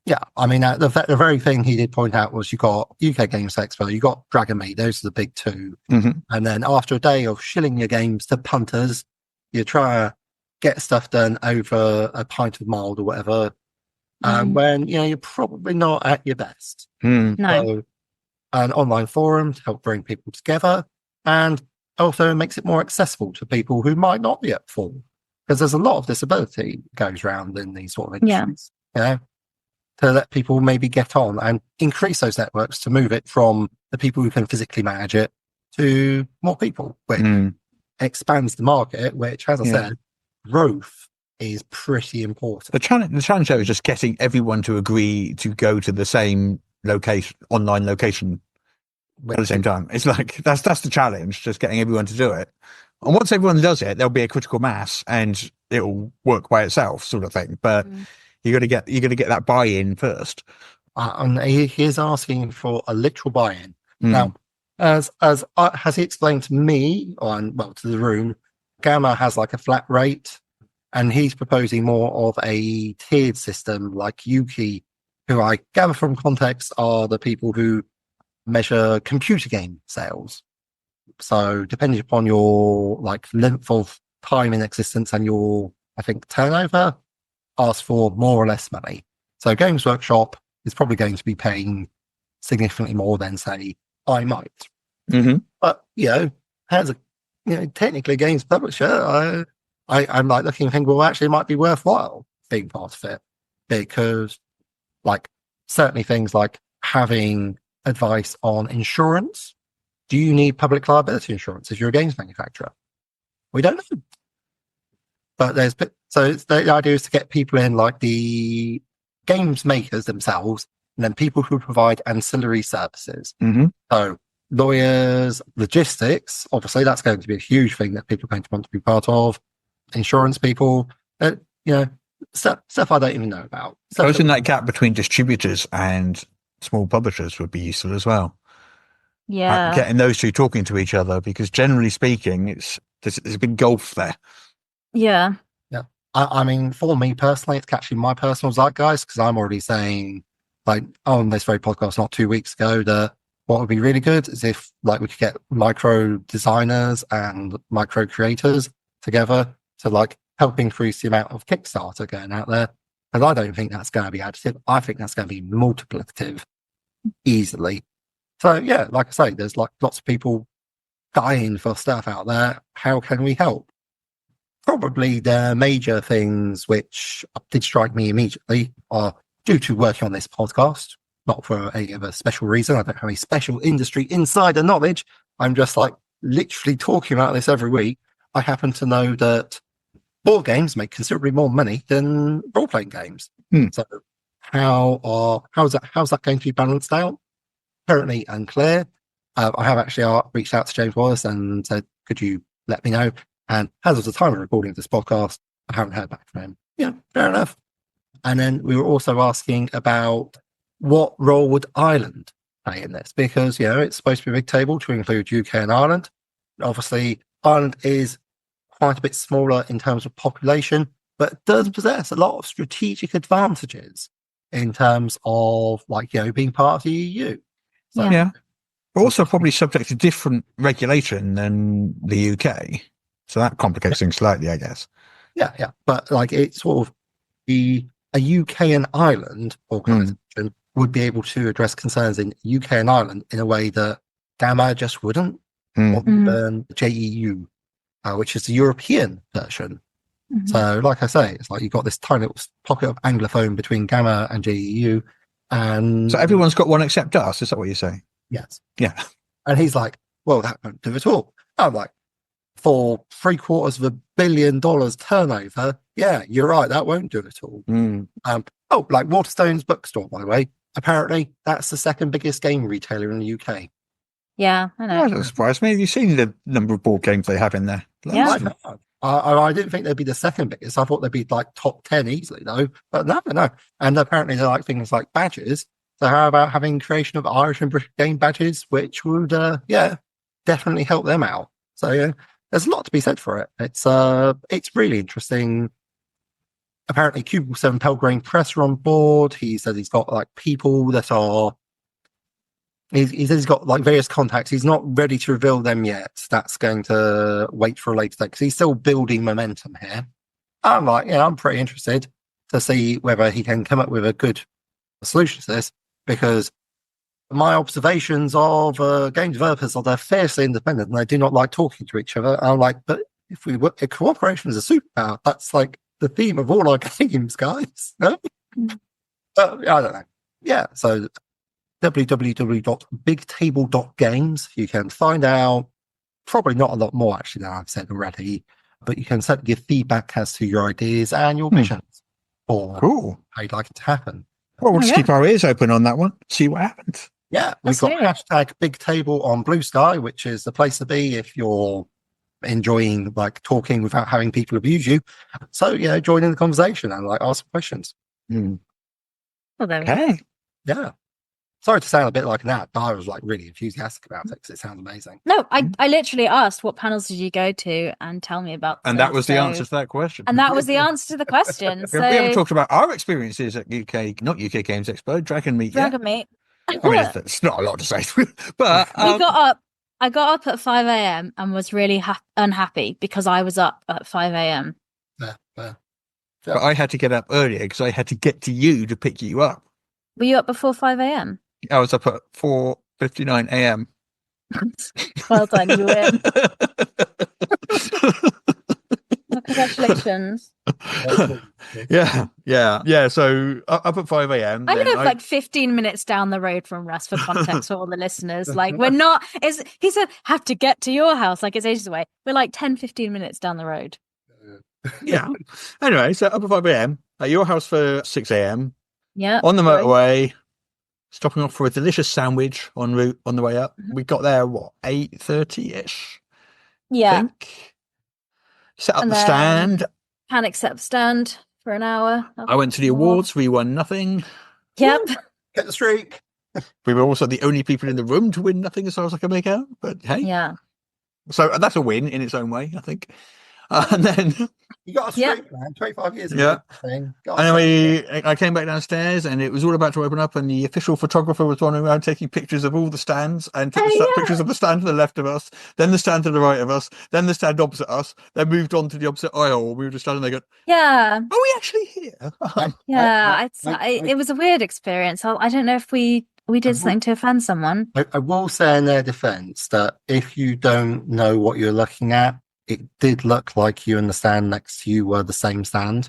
C: Yeah, I mean, the very thing he did point out was you got UK Games Expo, you got Dragonmeet, those are the big two. And then after a day of shilling your games to punters, you try to get stuff done over a pint of mild or whatever, when, you're probably not at your best.
D: No.
C: So, an online forum to help bring people together, and also makes it more accessible to people who might not be up for, because there's a lot of disability goes around in these sort of industries. To let people maybe get on and increase those networks to move it from the people who can physically manage it to more people, which expands the market, which, as I said, growth is pretty important.
B: The challenge though is just getting everyone to agree to go to the same online location at the same time. It's like that's the challenge, just getting everyone to do it. And once everyone does it, there'll be a critical mass and it'll work by itself, sort of thing. But you got to get that buy-in first.
C: And he is asking for a literal buy-in. Now, As has he explained to me, to the room, Gamma has like a flat rate, and he's proposing more of a tiered system like Yuki, who I gather from context are the people who measure computer game sales. So depending upon your like length of time in existence and your, I think, turnover, ask for more or less money. So Games Workshop is probably going to be paying significantly more than, say, I might.
B: Mm-hmm.
C: But, as a technically games publisher, I'm like looking and thinking, well, actually, it might be worthwhile being part of it, because like certainly things like having advice on insurance. Do you need public liability insurance if you're a games manufacturer? We don't know. But the idea is to get people in, like the games makers themselves, and then people who provide ancillary services.
B: Mm-hmm.
C: So lawyers, logistics, obviously that's going to be a huge thing that people are going to want to be part of. Insurance people, stuff I don't even know about.
B: Closing that gap between distributors and small publishers would be useful as well.
D: Yeah.
B: Getting those two talking to each other, because generally speaking, there's a big gulf there.
D: Yeah.
C: Yeah. I mean, for me personally, it's catching my personal zeitgeist, because I'm already saying, like, on this very podcast not 2 weeks ago, that what would be really good is if like we could get micro designers and micro creators together to like help increase the amount of Kickstarter going out there. And I don't think that's going to be additive. I think that's going to be multiplicative easily. So yeah, like I say, there's like lots of people dying for stuff out there. How can we help? Probably the major things which did strike me immediately are due to working on this podcast, not for any other special reason. I don't have any special industry insider knowledge. I'm just like literally talking about this every week. I happen to know that board games make considerably more money than role-playing games. So how's that going to be balanced out? Currently unclear. I have actually reached out to James Morrus and said, could you let me know? And as of the time of recording of this podcast, I haven't heard back from him. Yeah, fair enough. And then we were also asking about what role would Ireland play in this? Because, it's supposed to be a big table to include UK and Ireland. Obviously, Ireland is quite a bit smaller in terms of population, but does possess a lot of strategic advantages in terms of, like, being part of the EU. So,
B: yeah. But also probably subject to different regulation than the UK. So that complicates things slightly, I guess.
C: Yeah. But, like, it's sort of a UK and Ireland organisation would be able to address concerns in UK and Ireland in a way that Gamma just wouldn't. Or even JEU, which is the European version. Mm-hmm. So, like I say, it's like you've got this tiny little pocket of Anglophone between Gamma and JEU. And
B: so everyone's got one except us, is that what you're saying?
C: Yes.
B: Yeah.
C: And he's like, well, that won't do at all. I'm like, for $750 million turnover, yeah, you're right, that won't do at all. Like Waterstone's bookstore, by the way, apparently that's the second biggest game retailer in the UK.
D: Yeah, I know.
B: That doesn't surprise me. Have you seen the number of board games they have in there?
D: Yeah.
C: I didn't think they'd be the second biggest. I thought they'd be like top 10 easily, though. But no. And apparently they like things like badges. So how about having creation of Irish and British game badges, which would, definitely help them out. So there's a lot to be said for it. It's really interesting. Apparently, Cubicle 7 Pelgrane Press are on board. He says he's got like people that are. He says he's got like various contacts. He's not ready to reveal them yet. That's going to wait for a later date because he's still building momentum here. I'm like, I'm pretty interested to see whether he can come up with a good solution to this, because my observations of game developers are they're fiercely independent and they do not like talking to each other. I'm like, but if cooperation is a superpower, that's like the theme of all our games, guys. No? But I don't know. Yeah, so www.bigtable.games. You can find out probably not a lot more actually than I've said already, but you can certainly give feedback as to your ideas and your visions or how you'd like it to happen.
B: Well, we'll just keep our ears open on that one, see what happens.
C: Yeah, we've got hashtag Big Table on Blue Sky, which is the place to be if you're enjoying like talking without having people abuse you. So join in the conversation and like ask questions.
D: Well, there we go.
C: Yeah. sorry to sound a bit like an app, but I was like really enthusiastic about it because it sounds amazing.
D: No, I literally asked what panels did you go to and tell me about
B: And
D: them,
B: that was the answer to that question.
D: And that was the answer to the question. So
B: We haven't talked about our experiences at not UK Games Expo, Dragonmeet yet.
D: Dragonmeet.
B: I mean, it's not a lot to say, but
D: I got up at 5 a.m. and was really unhappy because I was up at 5 a.m.
C: Yeah.
B: But I had to get up earlier because I had to get to you to pick you up.
D: Were you up before 5 a.m.?
B: I was up at 4:59 a.m.
D: Well done, you win. Well, congratulations.
B: Yeah. So up at 5 a.m.
D: I live like 15 minutes down the road from Russ, for context for all the listeners. Like, we're not, he said, have to get to your house. Like, it's ages away. We're like 10, 15 minutes down the road.
B: Yeah. Anyway, so up at 5 a.m. at your house for 6 a.m.
D: Yeah.
B: On the motorway, stopping off for a delicious sandwich en route on the way up.
D: Mm-hmm.
B: We got there, 8:30-ish?
D: Yeah.
B: I think. Set up
D: And
B: the
D: then
B: stand.
D: Panic set the stand for an hour.
B: I went to the awards. We won nothing.
D: Yep.
C: Get the streak.
B: We were also the only people in the room to win nothing as far as I can make out. But hey.
D: Yeah.
B: So that's a win in its own way, I think. And then
C: you got a streak, man. 25 years.
B: Yeah.
C: Thing.
B: And I came back downstairs, and it was all about to open up, and the official photographer was running around taking pictures of all the stands, and took pictures of the stand to the left of us, then the stand to the right of us, then the stand opposite us, then moved on to the opposite aisle. We were just standing there going,
D: yeah.
B: "Are we actually here?"
D: It was a weird experience. I don't know if we did something to offend someone.
C: I will say in their defense that if you don't know what you're looking at, it did look like you and the stand next to you were the same stand,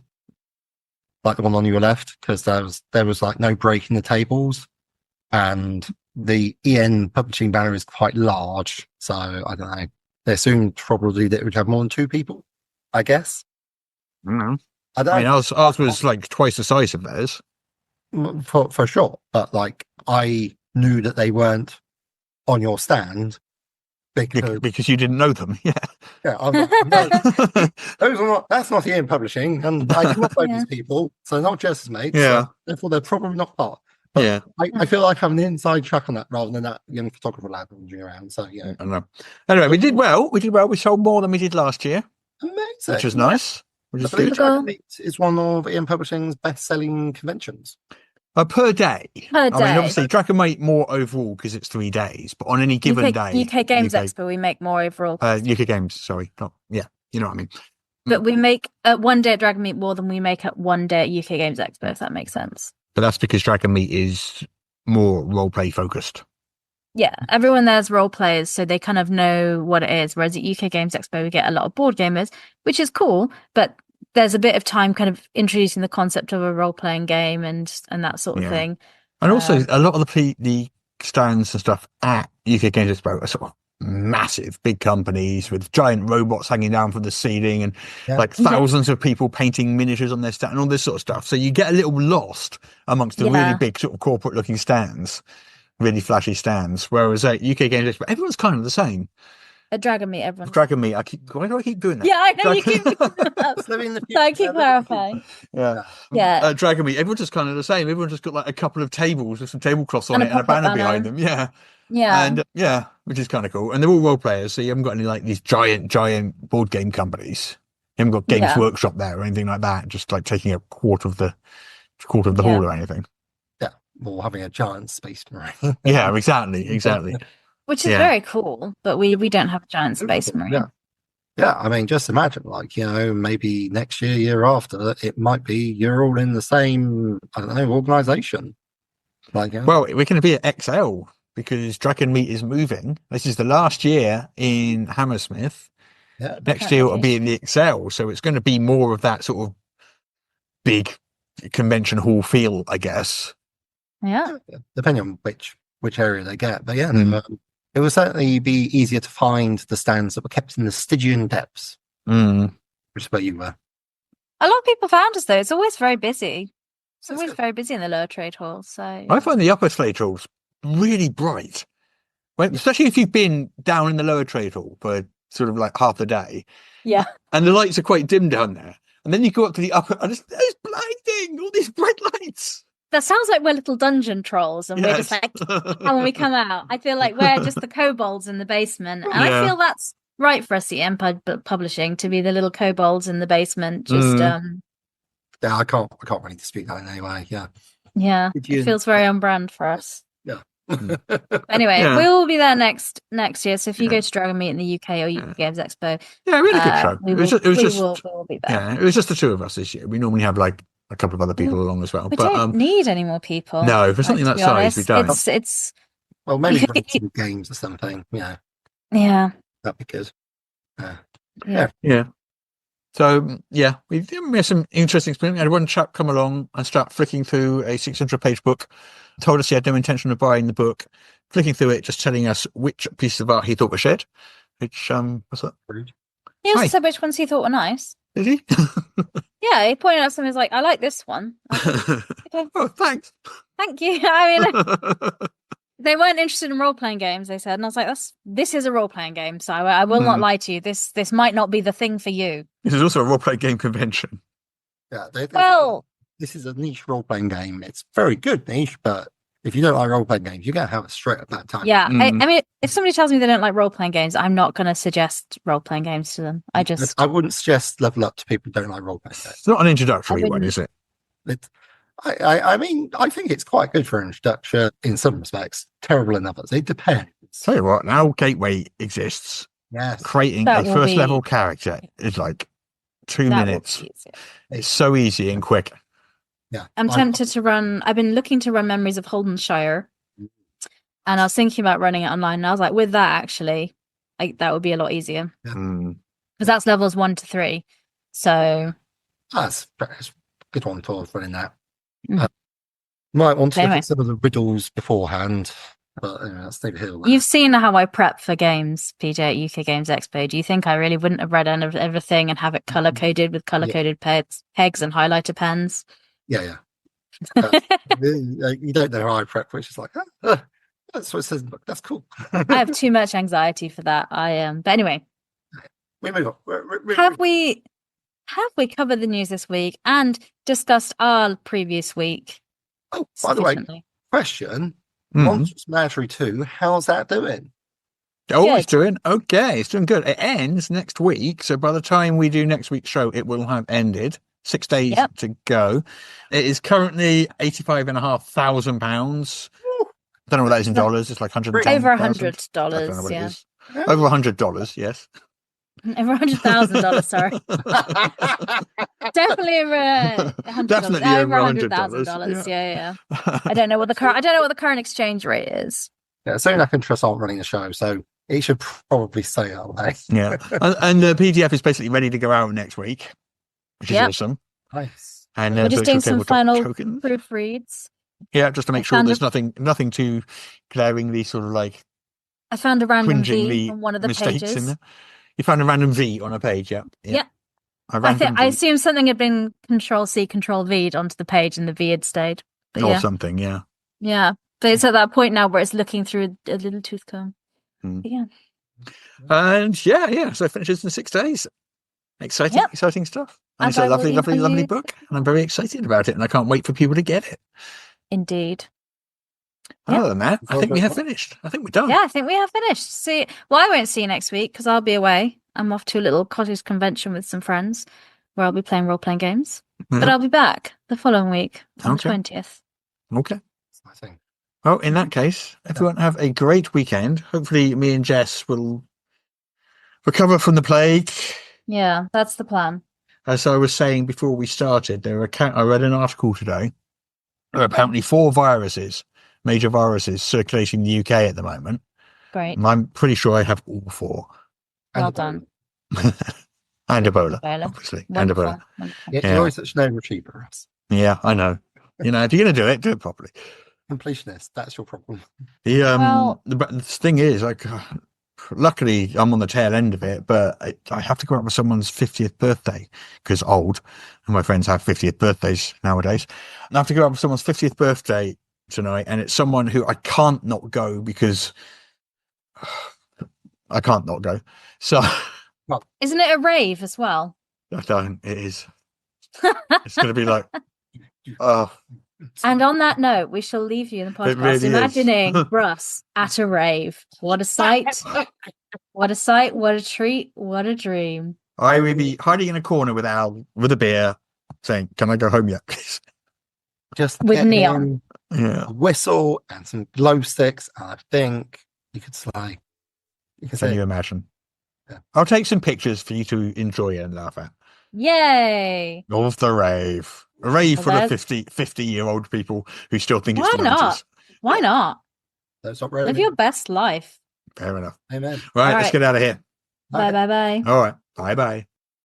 C: like the one on your left, because there was like no break in the tables, and the EN publishing banner is quite large, so I don't know. They assumed probably that it would have more than 2 people, I guess.
B: I
C: I don't
B: mean, ours was like twice the size of theirs.
C: for sure, but like I knew that they weren't on your stand.
B: Because you didn't know them, yeah.
C: I'm like, no, those are not. That's not Ian Publishing, and I do upload these people, so not Jess's mates.
B: Yeah.
C: So therefore, they're probably not part. But
B: Yeah.
C: I feel like I'm an inside track on that rather than that young photographer lad wandering around. So yeah,
B: I know. Anyway, we did well. We sold more than we did last year,
C: amazing.
B: which was nice. Which
C: I
B: is
C: believe
B: good.
C: Dragonmeet is one of Ian Publishing's best-selling conventions.
B: Per day.
D: Per
B: I
D: day.
B: mean, obviously, Dragonmeet more overall because it's 3 days, but on any given day,
D: UK Games Expo, we make more overall.
B: UK Games. Sorry, you know what I mean.
D: But we make one day at Dragonmeet more than we make at one day at UK Games Expo, if that makes sense.
B: But that's because Dragonmeet is more role play focused.
D: Yeah, everyone there's role players, so they kind of know what it is. Whereas at UK Games Expo, we get a lot of board gamers, which is cool, but there's a bit of time kind of introducing the concept of a role-playing game and that sort of thing.
B: And also, a lot of the stands and stuff at UK Games Expo are sort of massive, big companies with giant robots hanging down from the ceiling and like thousands of people painting miniatures on their stand and all this sort of stuff. So you get a little lost amongst the really big sort of corporate-looking stands, really flashy stands. Whereas at UK Games Expo, everyone's kind of the same.
D: At Dragonmeet, everyone.
B: Dragonmeet. Why do I keep doing that?
D: Yeah, I know you keep. So I keep clarifying.
B: Yeah. Dragonmeet. Everyone's just kind of the same. Everyone's just got like a couple of tables with some tablecloths on it and a banner behind them. Yeah.
D: Yeah.
B: And which is kind of cool. And they're all role players, so you haven't got any like these giant board game companies. You haven't got Games Workshop there or anything like that. Just like taking a quarter of the hall or anything.
C: Yeah, or having a giant space marine.
B: Yeah, exactly.
D: Which is very cool, but we don't have a giant space marine.
C: Yeah, I mean, just imagine, like, maybe next year after, it might be you're all in the same, I don't know, organization. Like,
B: well, we're going to be at XL because Dragonmeet is moving. This is the last year in Hammersmith.
C: Yeah.
B: Next year it'll be in the XL, so it's going to be more of that sort of big convention hall feel, I guess.
D: Yeah.
C: Depending on which area they get, but it will certainly be easier to find the stands that were kept in the Stygian depths, which is where you were.
D: A lot of people found us though. It's always very busy. It's always very busy in the lower trade hall. So
B: I find the upper trade halls really bright, especially if you've been down in the lower trade hall for sort of like half the day.
D: Yeah,
B: and the lights are quite dim down there, and then you go up to the upper, and it's blinding, all these bright lights.
D: That sounds like we're little dungeon trolls, and we're just like, and when we come out, I feel like we're just the kobolds in the basement, and I feel that's right for us at Empire Publishing to be the little kobolds in the basement. Just
C: Yeah, I can't really dispute that in any way. Yeah,
D: it feels very on brand for us.
C: Yeah.
D: Anyway, we will be there next year. So if you go to Dragonmeet in the UK or UK Games Expo,
B: really good show.
D: We will be there.
B: Yeah, it was just the two of us this year. We normally have like a couple of other people along as well.
D: We
B: but
D: don't need any more people.
B: No, for something that size, we don't.
D: It's
C: well, maybe some games or something. Yeah, that'd be good.
B: Yeah. So we had some interesting experience. I had one chap come along and start flicking through a 600-page book. Told us he had no intention of buying the book. Flicking through it, just telling us which pieces of art he thought were shit. Which what's that?
D: He also said which ones he thought were nice.
B: Did he?
D: Yeah, he pointed out some. He's like, I like this one. Okay.
B: Oh, thanks.
D: Thank you. I mean, they weren't interested in role-playing games, they said, and I was like, this is a role-playing game, so I will not lie to you. This might not be the thing for you.
B: This is also a role-playing game convention.
C: Yeah.
D: Well,
C: this is a niche role-playing game. It's very good niche, but if you don't like role-playing games, you're going to have it straight at that time.
D: Yeah. I mean, if somebody tells me they don't like role-playing games, I'm not going to suggest role-playing games to them. I
C: wouldn't suggest Level Up to people who don't like role-playing games.
B: It's not an introductory one, is it?
C: I mean, I think it's quite good for an introduction in some respects, terrible in others. It depends.
B: Tell you what, now Gateway exists.
C: Yes.
B: Creating a first level character is like 2 minutes. It's so easy and quick.
C: Yeah.
D: I'm tempted to run. I've been looking to run Memories of Holdenshire, and I was thinking about running it online. And I was like, with that, actually, that would be a lot easier because that's levels 1 to 3. So
C: that's a good one for running that. Might want to look at some of the riddles beforehand, but that's neither here nor there.
D: You've seen how I prep for games, PJ, at UK Games Expo. Do you think I really wouldn't have read everything and have it color coded with color coded pegs and highlighter pens?
C: Yeah. You don't know how I prep, which is like, that's what it says in the book. That's cool.
D: I have too much anxiety for that. But anyway,
C: we move on.
D: Have we covered the news this week and discussed our previous week?
C: Oh, by the way, question: Monstrous Menagerie 2, how's that doing?
B: Oh, it's doing okay. It's doing good. It ends next week, so by the time we do next week's show, it will have ended. 6 days to go. It is currently £85,500. Don't know what that is in dollars. It's like $110,000.
D: Over $100. Yeah.
B: Over $100. Yes.
D: Over $100,000. Sorry. Definitely over $100.
B: Definitely over
D: $100,000. Yeah. I don't know what the current exchange rate is.
C: Yeah, it's only enough interest aren't running the show, so it should probably stay that way.
B: Yeah, and the PDF is basically ready to go out next week, which is awesome.
C: Nice.
B: And
D: we're just doing some final proofreads.
B: Yeah, just to make sure there's nothing too glaringly sort of like.
D: I found a random V on one of the pages.
B: In there. You found a random V on a page, yeah.
D: I assume something had been Control-C, Control-V'd onto the page and the V had stayed.
B: Or something, yeah.
D: Yeah, but it's at that point now where it's looking through a little tooth comb. Yeah.
B: And so it finishes in 6 days. Exciting stuff. And it's a lovely book, and I'm very excited about it, and I can't wait for people to get it.
D: Indeed.
B: Other than that, I think we have finished. I think we're done.
D: Yeah, I think we have finished. I won't see you next week because I'll be away. I'm off to a little cottage convention with some friends where I'll be playing role-playing games. But I'll be back the following week on the 20th.
B: Okay. Exciting. Well, in that case, everyone have a great weekend. Hopefully me and Jess will recover from the plague.
D: Yeah, that's the plan.
B: As I was saying before we started, I read an article today. There are apparently 4 major viruses circulating in the UK at the moment.
D: Great.
B: And I'm pretty sure I have all 4.
D: Well done.
B: And Ebola, obviously.
D: Wonderful.
B: And Ebola.
C: You're always such an overachiever.
B: Yeah, I know. If you're going to do it properly.
C: Completionist, that's your problem.
B: The thing is, luckily I'm on the tail end of it, but I have to go out for someone's 50th birthday because old, and my friends have 50th birthdays nowadays. And I have to go out for someone's 50th birthday tonight, and it's someone who I can't not go because I can't not go. So,
D: isn't it a rave as well?
B: I don't. It is. It's going to be like,
D: And on that note, we shall leave you in the podcast
B: really is.
D: imagining Russ at a rave. What a sight. What a sight. What a treat. What a dream.
B: I would be hiding in a corner with Al with a beer saying, "Can I go home yet, please?"
C: Just
D: With
C: get
D: neon.
C: in,
B: Yeah.
C: a whistle and some glow sticks. And I think you could slay. You can
B: Can
C: say,
B: you imagine?
C: Yeah.
B: I'll take some pictures for you to enjoy and laugh at.
D: Yay.
B: Of the rave. A rave
D: Well,
B: full of
D: there's-
B: 50-year-old people who still think it's
D: Why
B: the
D: not?
B: 90s.
D: Why not?
C: That's not
D: Live
C: really.
D: your best life.
B: Fair enough.
C: Amen.
B: Right,
D: All
B: let's
D: right.
B: get out of here.
D: Bye, bye, bye.
B: All right. Bye-bye.